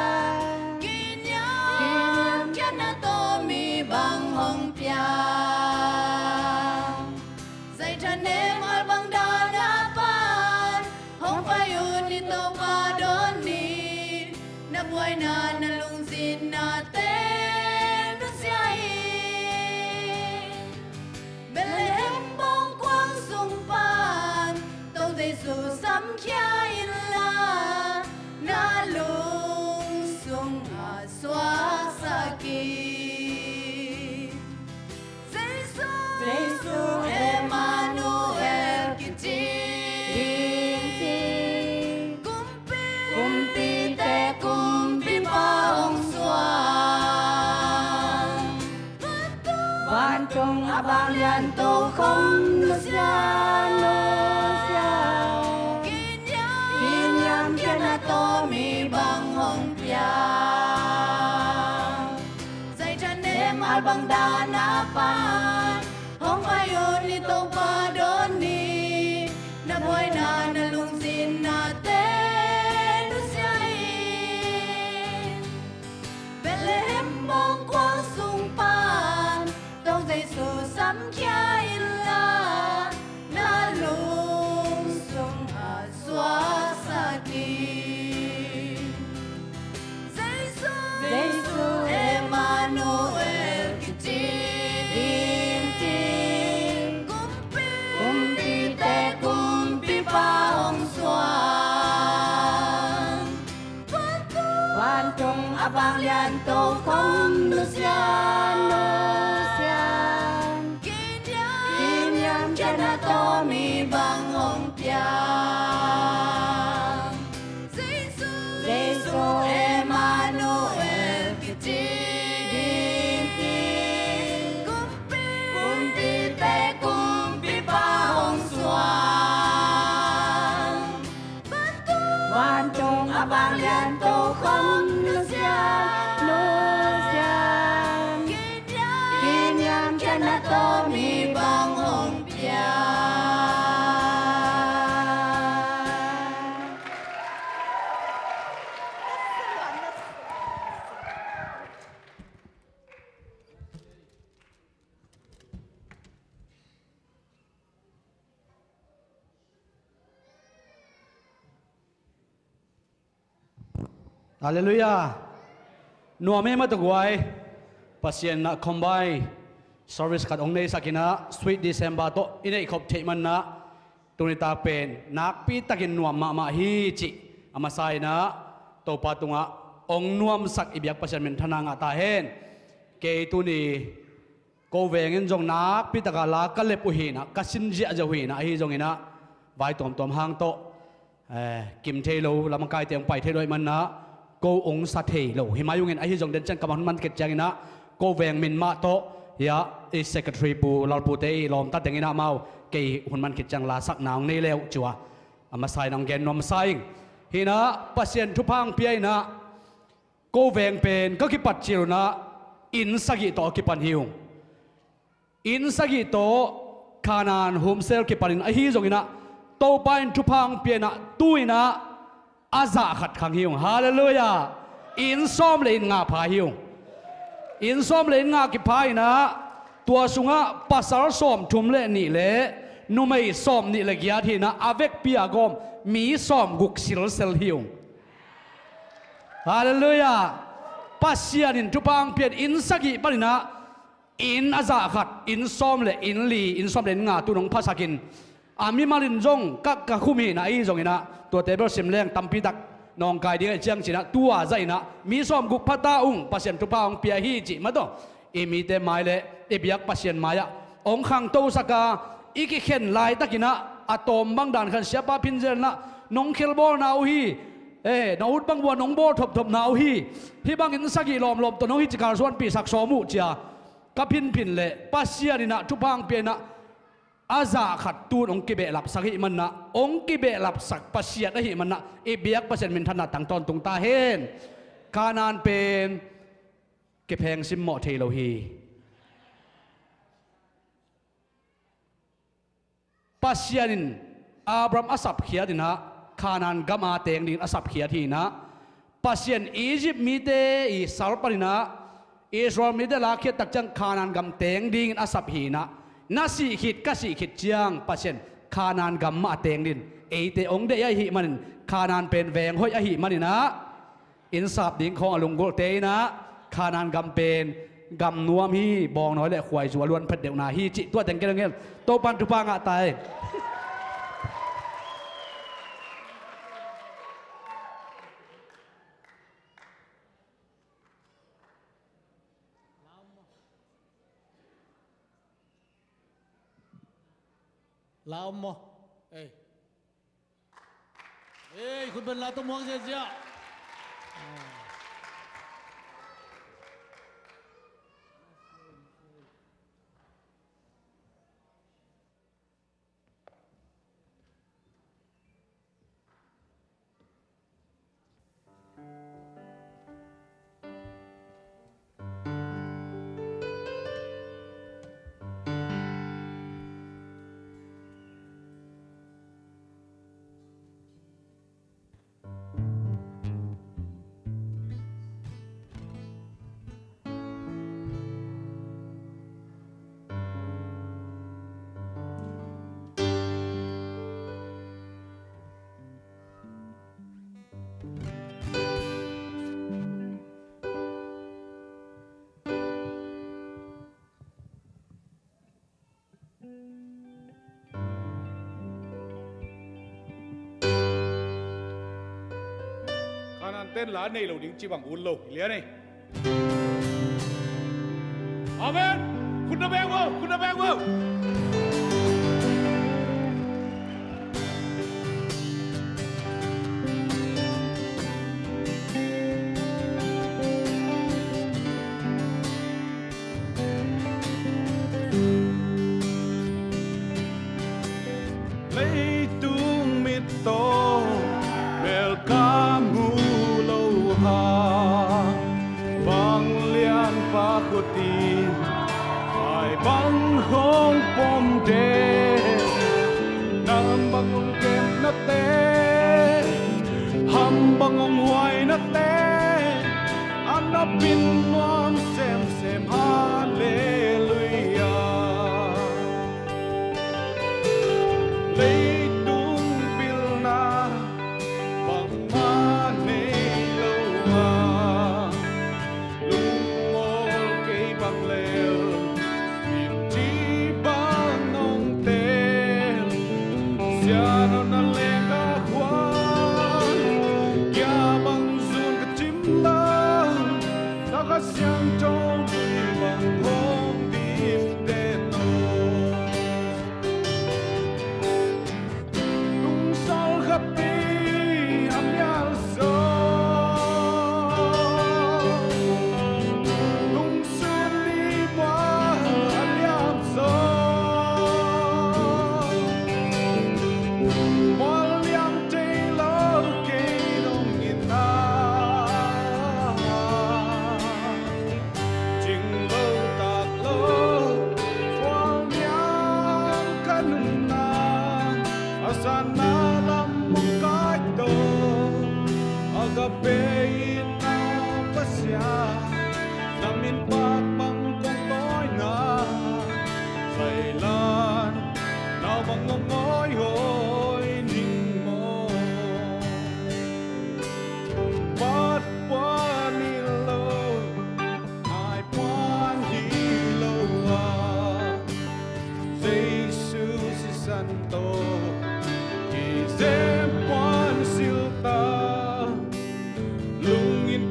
kỷ niệm kia na to mi bằng hồng pia dạy cho em al bằng đa na pan hong phải yun ni to pa don ni na buhay na lung sin na te no sia Bethlehem bông quang sung pan tâu Giêsu sắm kia in la na lung sung a xóa sa ki Giêsu Emmanuel kiti kumpi te kumpi pa hong xoan Ban chung abang lian tô không lu sia no sia kỷ niệm kia na to mi bằng hồng pia dạy cho em al bằng đa na pan hong phải yun li to pa don ni na buhay na lung sin na te no sia Bethlehem bông quang sung pan tâu Giêsu sắm kia in la na lung sung a xóa sa ki Giêsu Emmanuel kiti kumpi te kumpi pa hong xoan Ban chung abang lian tô không lu sia no sia kỷ niệm kia na to mi bằng hồng pia Giêsu Emmanuel kiti kumpi te kumpi pa hong xoan Ban chung abang lian tô không lu sia no sia kỷ niệm kia na to mi bằng hồng pia Hallelujah. Nuame matuguay. Pasien na combine. Service kat ong nei sakina. Sweet December to. Inay ikop man na. Tunita pen. Nakpi takin nuam ma hi chi. Amasay na. To patunga. Ong nuam sak ibyak pasien men tananga tahen. Kay tuni. Ko vengin jong nakpi takala kalep uhina. Kasinji aja huina. Ahi jong ina. Vai tom hang to. Kim thê lâu làm cái tiếng bài thê đôi mình na cô ông sát thê lâu hi mai yung ai dùng đến chân cầm man kết chăng na cô veng min ma to ya is secretary pu lal pu te lom ta tiếng na mau cái hun man kết chăng la sắc naung nei leo chua ama sai nong gen nom sai hi na pasien thu phang pi na cô veng pen có cái bắt chiều na in sagi to cái pan hiung in sagi to kanan home sale cái pan ai hi dùng ina tô pain thu phang piana tuina aza khat khang hiung hallelujah in som le nga pha hiung in som le nga ki phai na tua sunga pasar som thum le ni le numei som ni le gya thi na avek pia gom mi som guk sil sel hiung hallelujah pasian in thu phang pian in sagi palina in aza khat in som le in li in som le nga tu nong phasakin อามีมาลินจงกะคุมีนะอีจงอินะตัวเตเบิลซิมแรงตัมปีดักน้องกายดีไอเจียงจินะตัวใจนะมีซ้อมกุกพัตตาอุงปัสยันทุพาองเปียฮีจิมาโตอีมีเตไมเลเอเบียกปัสยันมายะองขังโตสกาอีกิเข็นลายตะกินะอะตอมบังดานขันเสียปาพินเจนะน้องเคลบอลนาฮีน้องอุดบังวัวน้องโบทบนาฮีที่บังอินสักีลอมตัวน้องฮิจิการส่วนปีสักสอมุเจียกับพินเลปัสยันนะทุพาองเปียนะอาซาขัดตูนองกิเบลับสักหิมันนะองกิเบลับสักปัสยันหิมันนะเอเบียกปัสยันมินถนัดต่างตอนตรงตาเห็นกานานเป็นเก็บแพงซิมเหมาะเทโลฮีปัสยันอับรามอาสับเขียดินะคานานกามาเตงดินอาสับเขียทีนะปัสยันอียิปต์มีเตอิสราเอลนะอิสราเอลมีเตลาเขียตักจังคานานกำเตงดินอาสับหีนะนาสีขิดกสีขิดเจียงปัสยันคานานกำมาเตงดินเอเตองเดยหิมันคานานเป็นแวงห้อยหิมันนะอินสับดิงของอลุงโกเตนะคานานกำเป็นกำนัวมีบองน้อยและควายสัวล้วนเพ็ดเดียวนาฮีจิตัวแต่งเกลเงี้ยโตปันทุพังอะตายลาวมอเอ้ยคุณเป็นลาวตัวมองเสียเต้นหลานในเราดิ้งจีบังอุลโลเหลียนี่อาเมนคุณนะแบงเวอร์คุณนะแบงเวอร์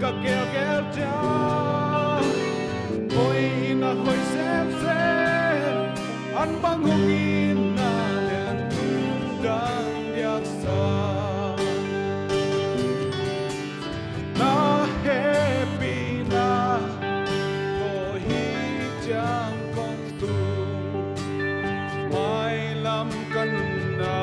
ka keo keo cha oi na hoi sem sem an bang hungin na len dang yak sa na happy na ko hi chang kong tu mai lam kan na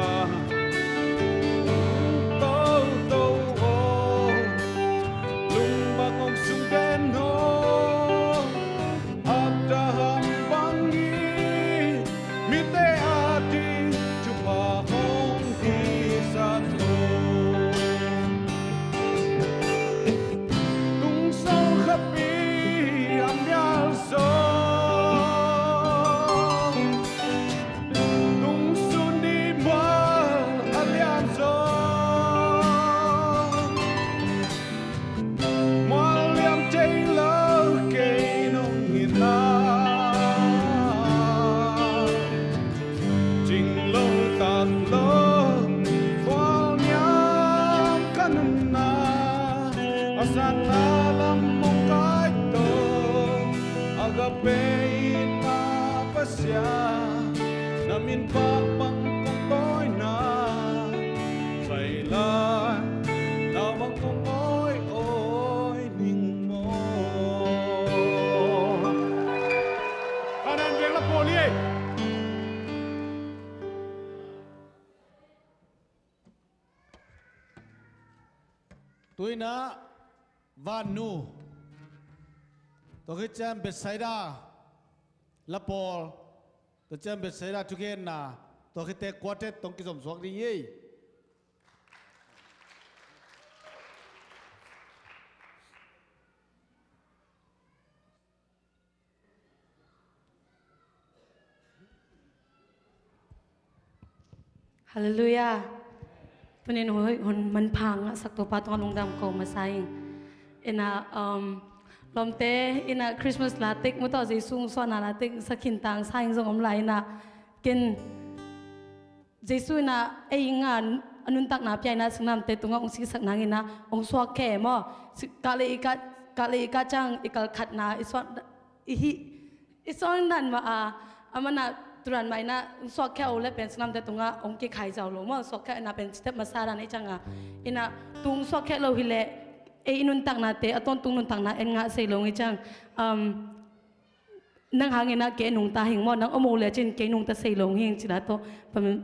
namin papang ko'y na kailan nawang ko'y oy ning mo kanan biang la polie tuy na vanu to cái cham Bethsaida la Paul to cham Bethsaida tuken na to cái te quartet tong ki som suak di ye Hallelujah. Punin hoy hon man phang sak to pa tong lung dam ko masai. Ina lomte ina Christmas latik mu to Jesu so na latik sakin tang saing zong om lai na ken Jesu na ai nga anun tak na pyai na sinam te tunga ong si sak nangina ong so ke mo kale ika chang ikal khat na isong nan ma amana turan mai na so ke ole pen sinam te tunga ong ki khai jaw lo mo so ke na pen step masara nei changa ina tung so ke lo hile e inun tak na te aton tung nun tak na en nga sei lo ngi chang nang hangena ke nung ta hing mo nang omo le chin ke nung ta sei lo hing chila to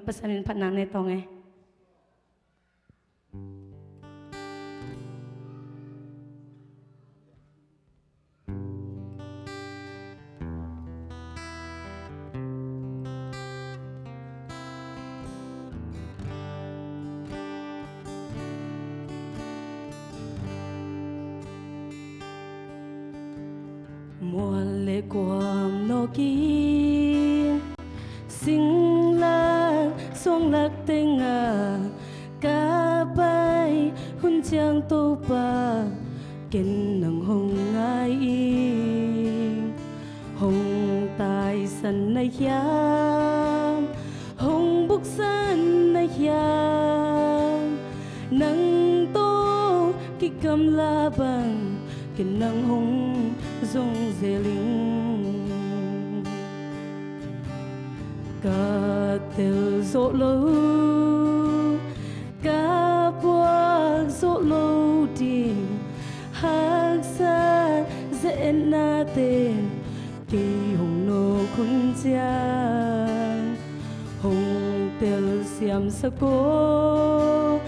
pasamin phat nang ne tong e mùa lễ quàm nô kia sinh lạc xuống lạc tình cả bay hun chang tô pa kiến nang hồng ai hồng tài sân nay yam hồng bốc sân nay yam nang tô ki cầm la bằng kiến nang hồng dòng dê linh cả tiêu dỗ lâu cả buộc dỗ lâu đi hát xa dễ na tên kỳ hồng nô khun giang hồng tiêu xiêm sa cô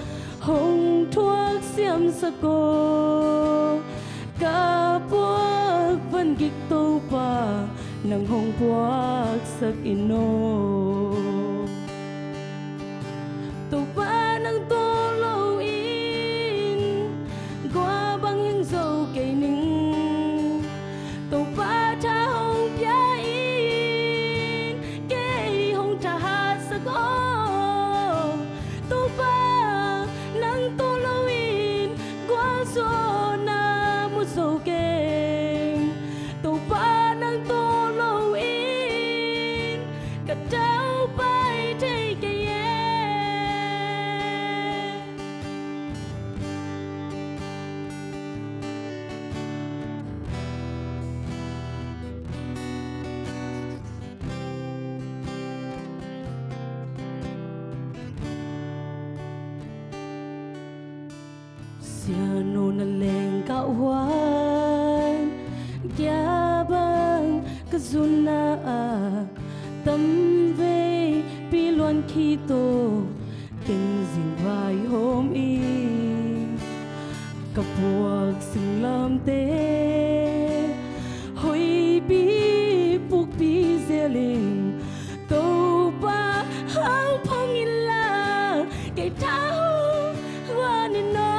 hồng thuốc xiêm sa cô cả buộc vẫn kịch tô pa nang hong buộc sắc ino tô pa nang tô lâu in qua băng những dầu cây ninh tô pa cha hong pia in cây hong cha ha sắc ô tô pa nang tô lâu in qua gió na một dầu cây tô pa nang tô lâu in cả trao bay thấy cây piano na leng kawan Yabang kazuna tâm về pi luan khi tô kinh dinh vai hôm y cặp buộc sinh làm tê hồi bi buộc bi dê linh tô ba hao phong in la cái thao hoa nên nó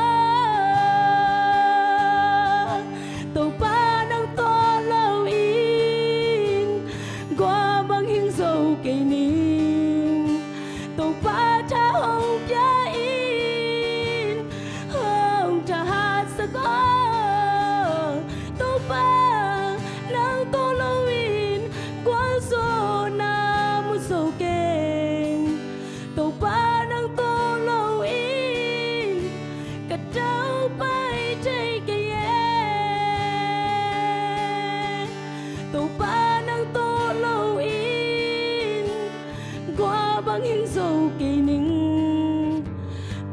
tô ba đang to lâu in qua băng hình dầu cây nín tô ba cha hồng bia in hồng cha hát sắc tô ba đang to lâu in qua gió nam một dầu kênh tô ba đang to lâu in cả trâu bay chạy cây tô ba đang to lâu in qua băng hình dầu cây nín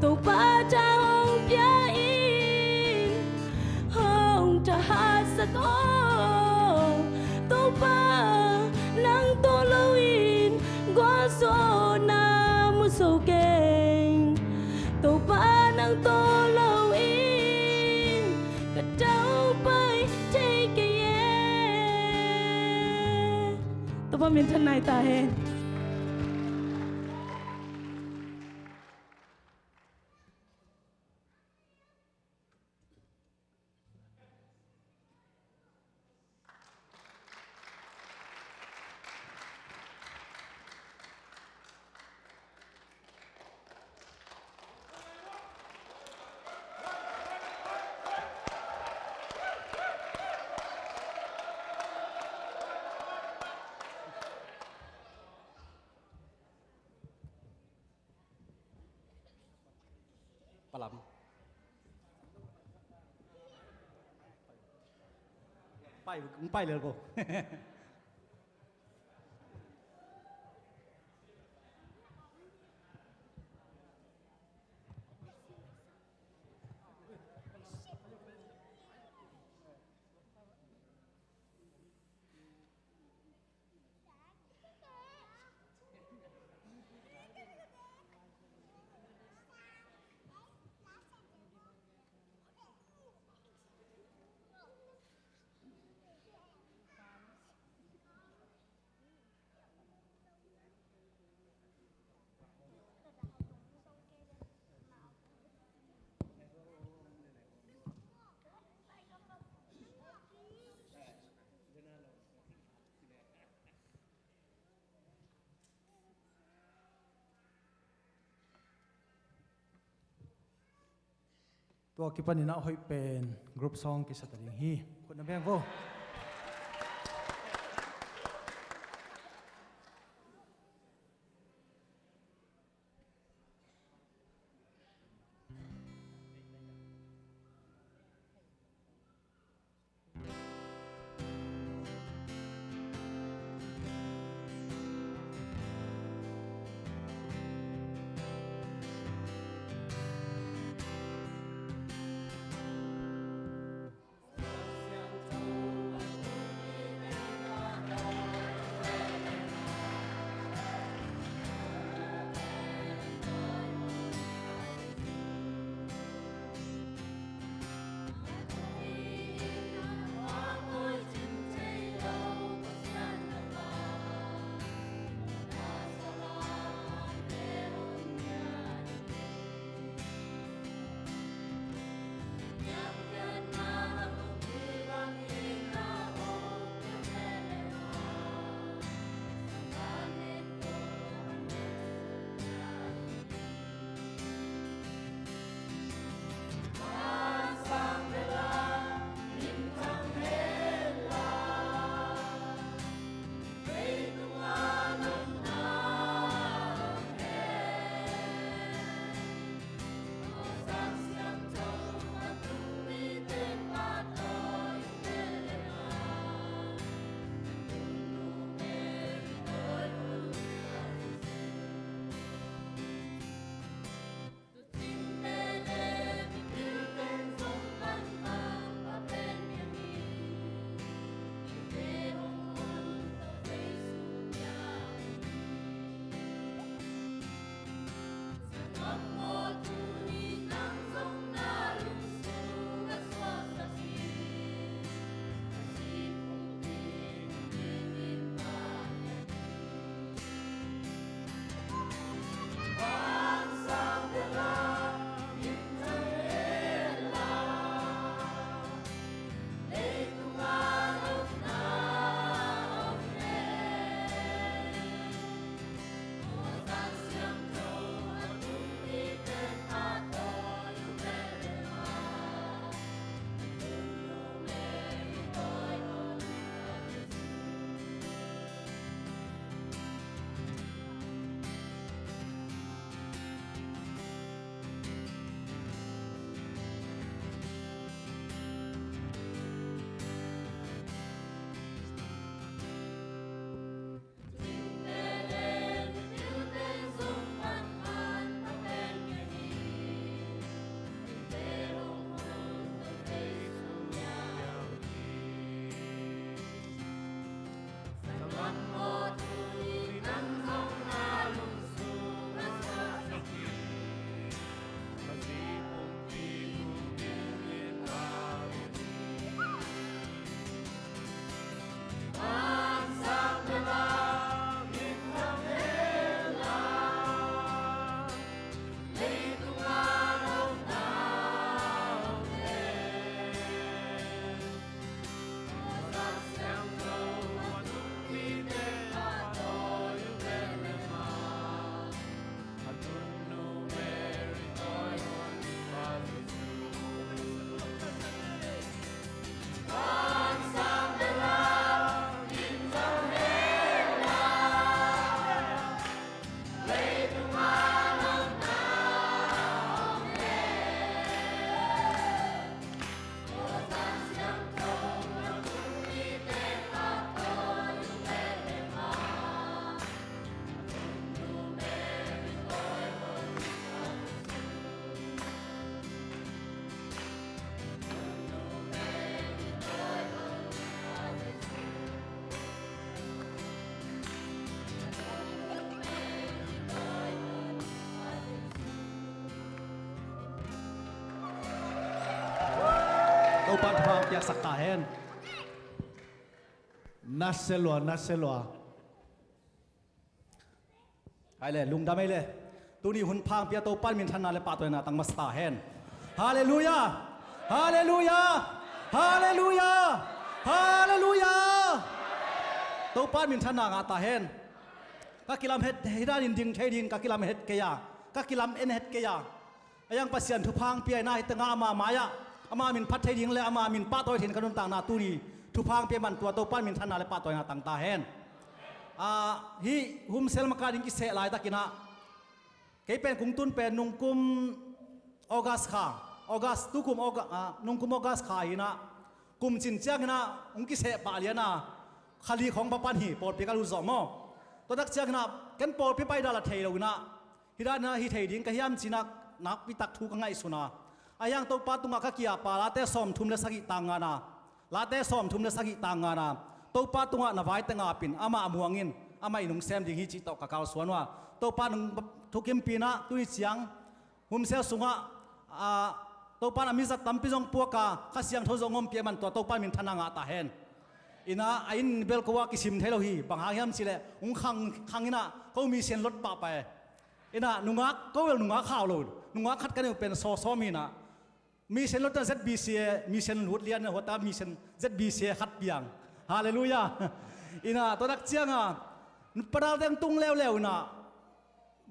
tô ba cha hồng bia in hồng cha hát sắc tô ba đang to lâu in qua gió nam một dầu kênh tô ba đang to lâu in cả trâu bay chạy cây tô ba miền thân này ta hẹn Palam. Paiเลยcô. Tua kipanina hoi pen group song ki sataring hi kun na beng vo Hãy subscribe cho kênh Ghiền Mì Gõ để không bỏ lỡ เปียสักตาเห็นนัสเซลัวไอ้เลยลุงดำไอ้เลยตัวนี้หุ่นพังเปียโตปั้นมินทันนาเลยปาตัวน่ะตั้งมาสตาเห็นฮาเลลูยาฮาเลลูยาฮาเลลูยาฮาเลลูยาโตปั้นมินทันนางาตาเห็นก็กิลามเฮ็ดฮิดานินดิงเทดินก็กิลามเฮ็ดเกียก็กิลามเอ็นเฮ็ดเกียยังปัสยันทุพังเปียนาตั้งอามาายะอามามินพัดเทดิงเลยอามามินป้าตัวเห็นขนมต่างนาตุนีทุพังเปียมันตัวโตปั้นมินทันนาเลยปาตัวน่ะตั้งตาเห็นฮีหุมเซลมาการดิงกิเสลายตะกินะเกเป็นกุงตุนเป็นนุงกุมออกัสขาออกัสตุกุมออกัสนุงกุมออกัสขาหินะกุมจินเจียงนะอุงกิเสปาเลียนะขลีของปะปันหีปอดเปียกาลุซอมอตัวนักเจียงนะกันปอดพี่ไปดาละเทยเรานะฮิดานะฮิเทยดิงก็ยามจินักนักวิตักทุกง่ายสุนาอายังตัวปาตุงอาเกียปาลาเตสอมทุมเลสกิตางานาลาเตสอมทุมเลสกิตางานาตัวปาตุงอานาไว้ตั้งอาปินอามาอมวงินอามาอินุงเซมดิงฮิจิตอกกะกาวสวนว่าตัวปานุงทุกิมปีนะตุนิเสียงหุมเซลสุงะตัวปานามิสัตตัมปิจงปัวกาข้าเสียงทศงอมเปียมันตัวปามินทนางาตาเห็นอินะอินเบลกว่ากิสิมเทโลฮีบางหางยามสิเลอุงขังอินะเขามีเสียนรถปะไปอินะนุงะก็เวลนุงะข่าวโหลดนุงะคัดกันอยู่เป็นโซมีนะมีเสียนรถZBCมีเสียนรถเลียนหัวตามีเสียนZBCคัดเปียงฮาเลลูยาอินะตัวนักเจียงอ่ะปราเดงตุงแล้วนะ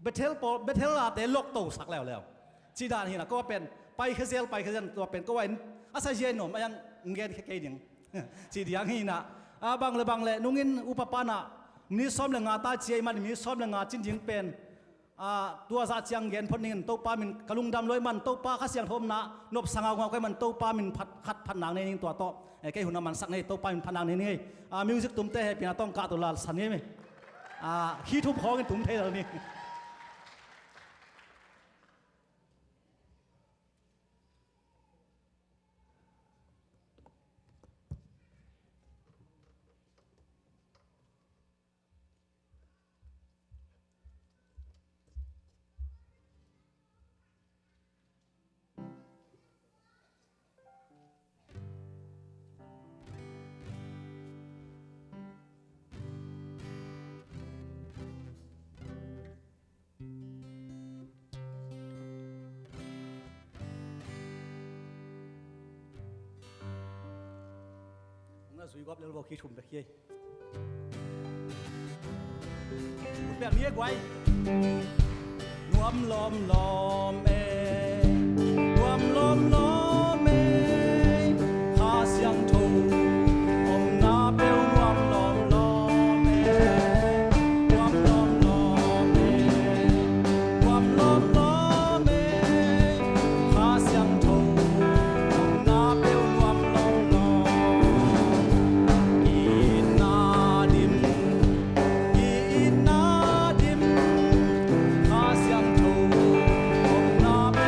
เบเทลลาเตลกโตสักแล้วจีดานฮีนะก็เป็นไปเคเซลตัวเป็นก็ว่าอาศัยเย็นหนุ่มยังเงินแค่เดียงจีดียงฮีนะบางเลยนุ่งินอุปปานะมีซ้อมเรื่องงาตาเจียมันมีซ้อมเรื่องงาจริงเป็นตัวซาเจียงเย็นพนินโตปามินกะลุงดำลอยมันโตปาข้าเสียงทมนะนบสังเอาเงาไก่มันโตปามินขัดพันนางในนิ่งตัวโตไอ้แกหุ่นมันสักในโตปามินพันนางในนี่มิวสิกตุ้มเตะปีน่าต้องกาตุลาสันนี่ไหมขี้ทุบคอกันตุ้มเทแล้วนี่สุยกอบเรื่องบอกขี้ชุ่มตะเคียแบบนี้ไว้นวมล้อมเอนวมล้อมข้าเสียงทูอมนาเปลนวมล้อมเอนวมล้อมเอนวมล้อมข้าเสียงทูอมนาเปลนวมล้อมข้าเสียงทูอมนาเปล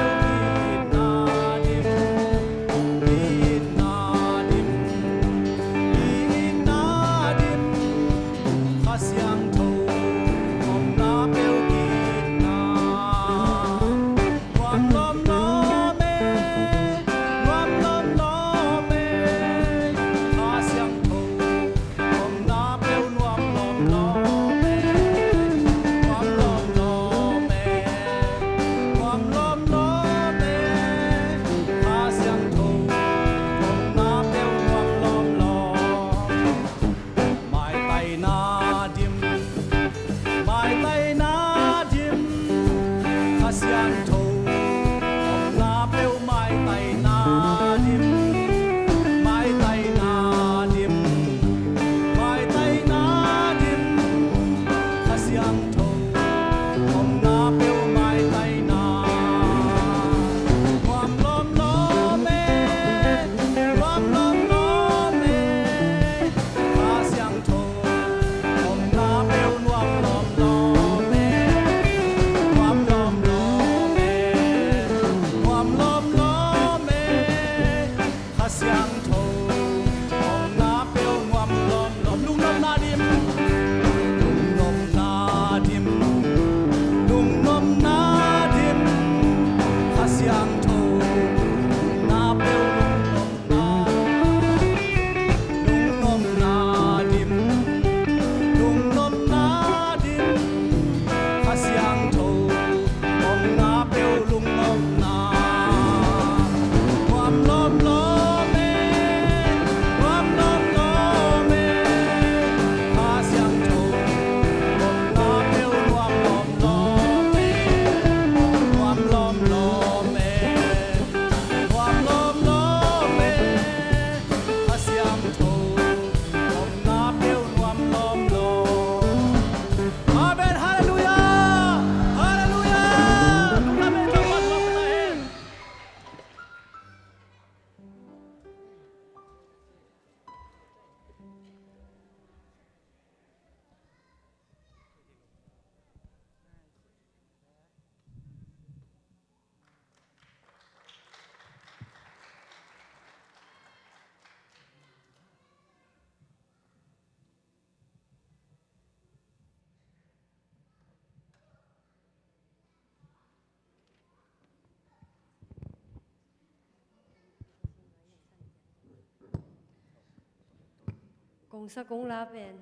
Kung sa kung lapen,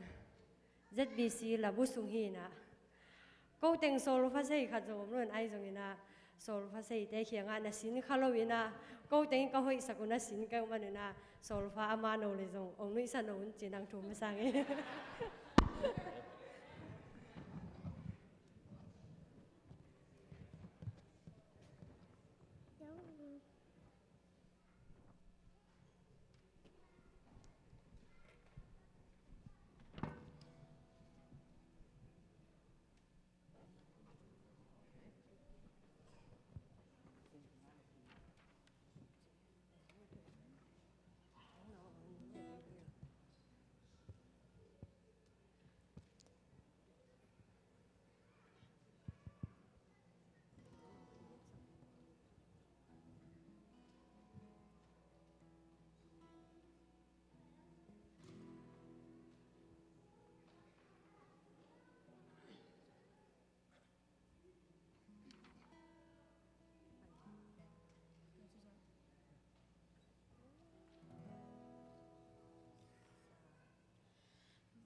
ZBC la busung hina. Kau teng sol fa sei kha zo mron ai zong ina sol fa sei te khianga na sin khalowina kau teng ka hoi sakuna sin ka manina sol fa amano le zong ong nui sa non chinang thu ma sang e.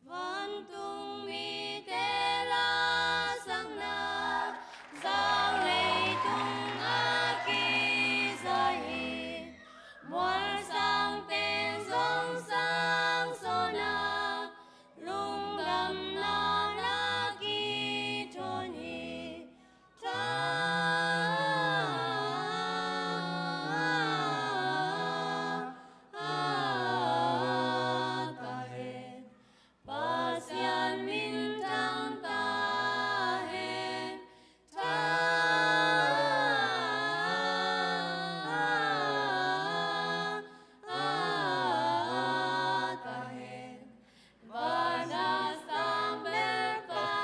Văn tung mi te la sang na giang lệ tung a ki zai mual sang tên sông sang so na lung đam na na ki choni Pasian bintang tahen tahen Varna sambil pasian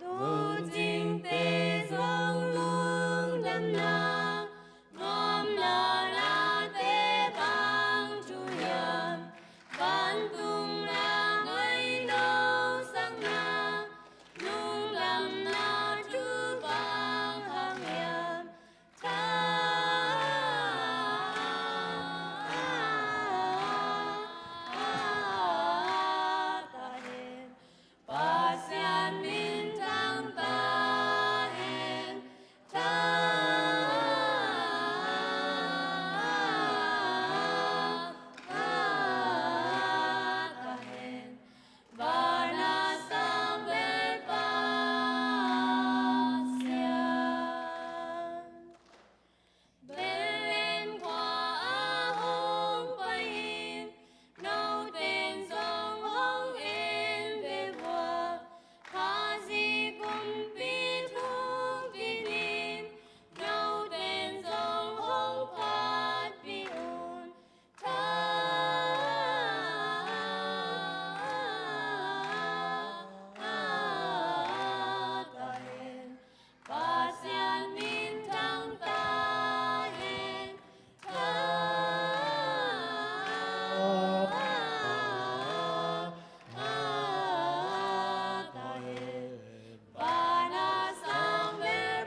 Du jing te song lung đam na ngom na na te bang chu yam ban tung na ngây nâu sang na lung đam na chu bang hang yam tahen pasian bintang tahen tahen Varna sambil pasian Bên qua hông bay hin nâu tên dòng hông in về vua Tha di cùng pi thung pi nin nâu tên dòng hông phát pi un tahen Pasian bintang tahen tahen Varna sambil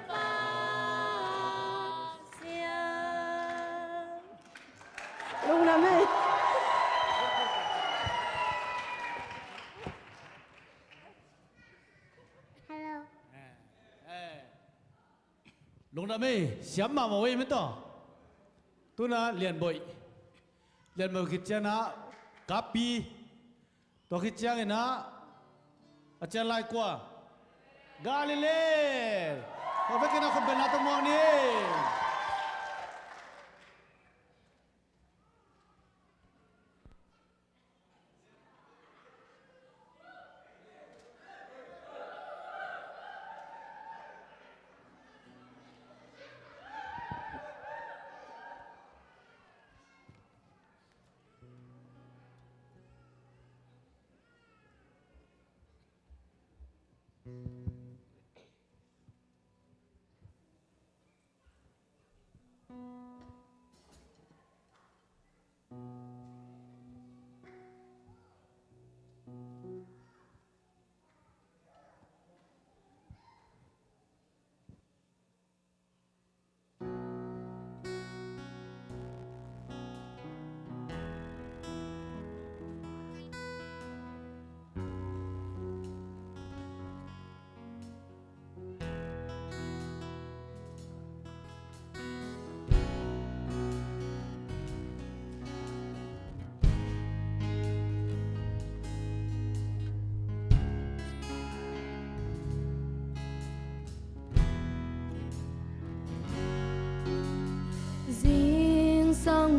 pasian Lung nam e. Lung đam mê xiêm mà mày mới to tu na liền bội khít chăng na copy to khít chăng na ở trên lại qua Galilee có phải cái nào không bên nào tao mong đi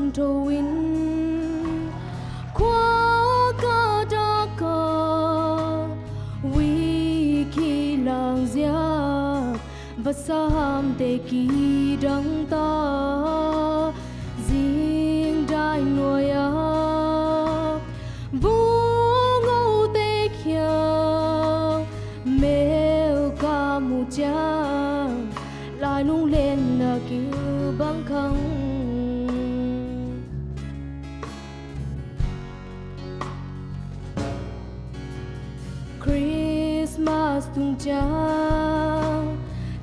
sang thâu in qua ca da ca vi khi lang giặc và sam te kỳ đắng ta riêng đại nuôi vu ngô te kia mèo ca mu cha lại nung lên na kêu băng khăng Christmas tung cha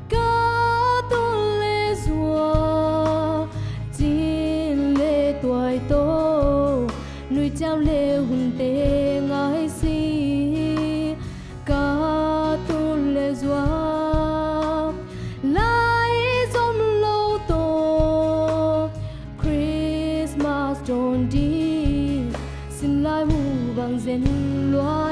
ca tôn lê rùa chín lê tuổi tô nuôi trao lê hùng tê ngái si ca tôn lê rùa lại dòng lâu tô Christmas tròn đi xin lại mù bằng dân loa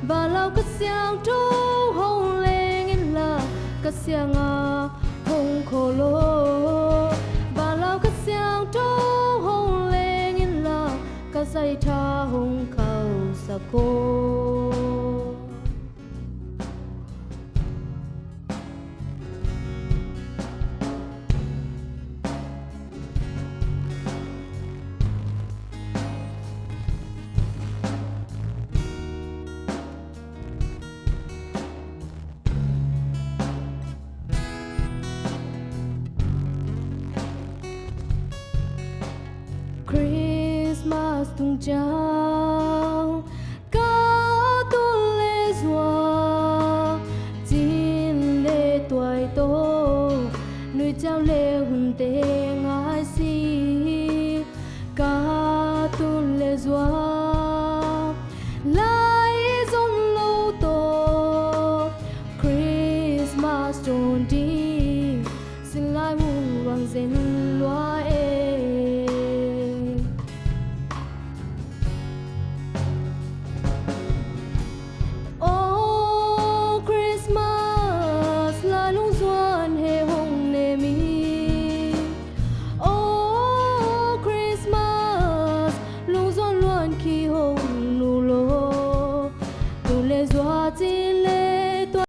và lâu cất xiang trú hồng lên in là cất xiang hồng khổ lô và lâu cất xiang trú hồng lên in là cất say tha hồng khâu sa cô Christmas tung trao ca tôn lê rùa chín lê tuổi tô nuôi trao lê hùng tê ngái si ca tôn lê rùa lại dòng lâu tô Christmas tròn đi xin lại mù bằng dân loa Christmas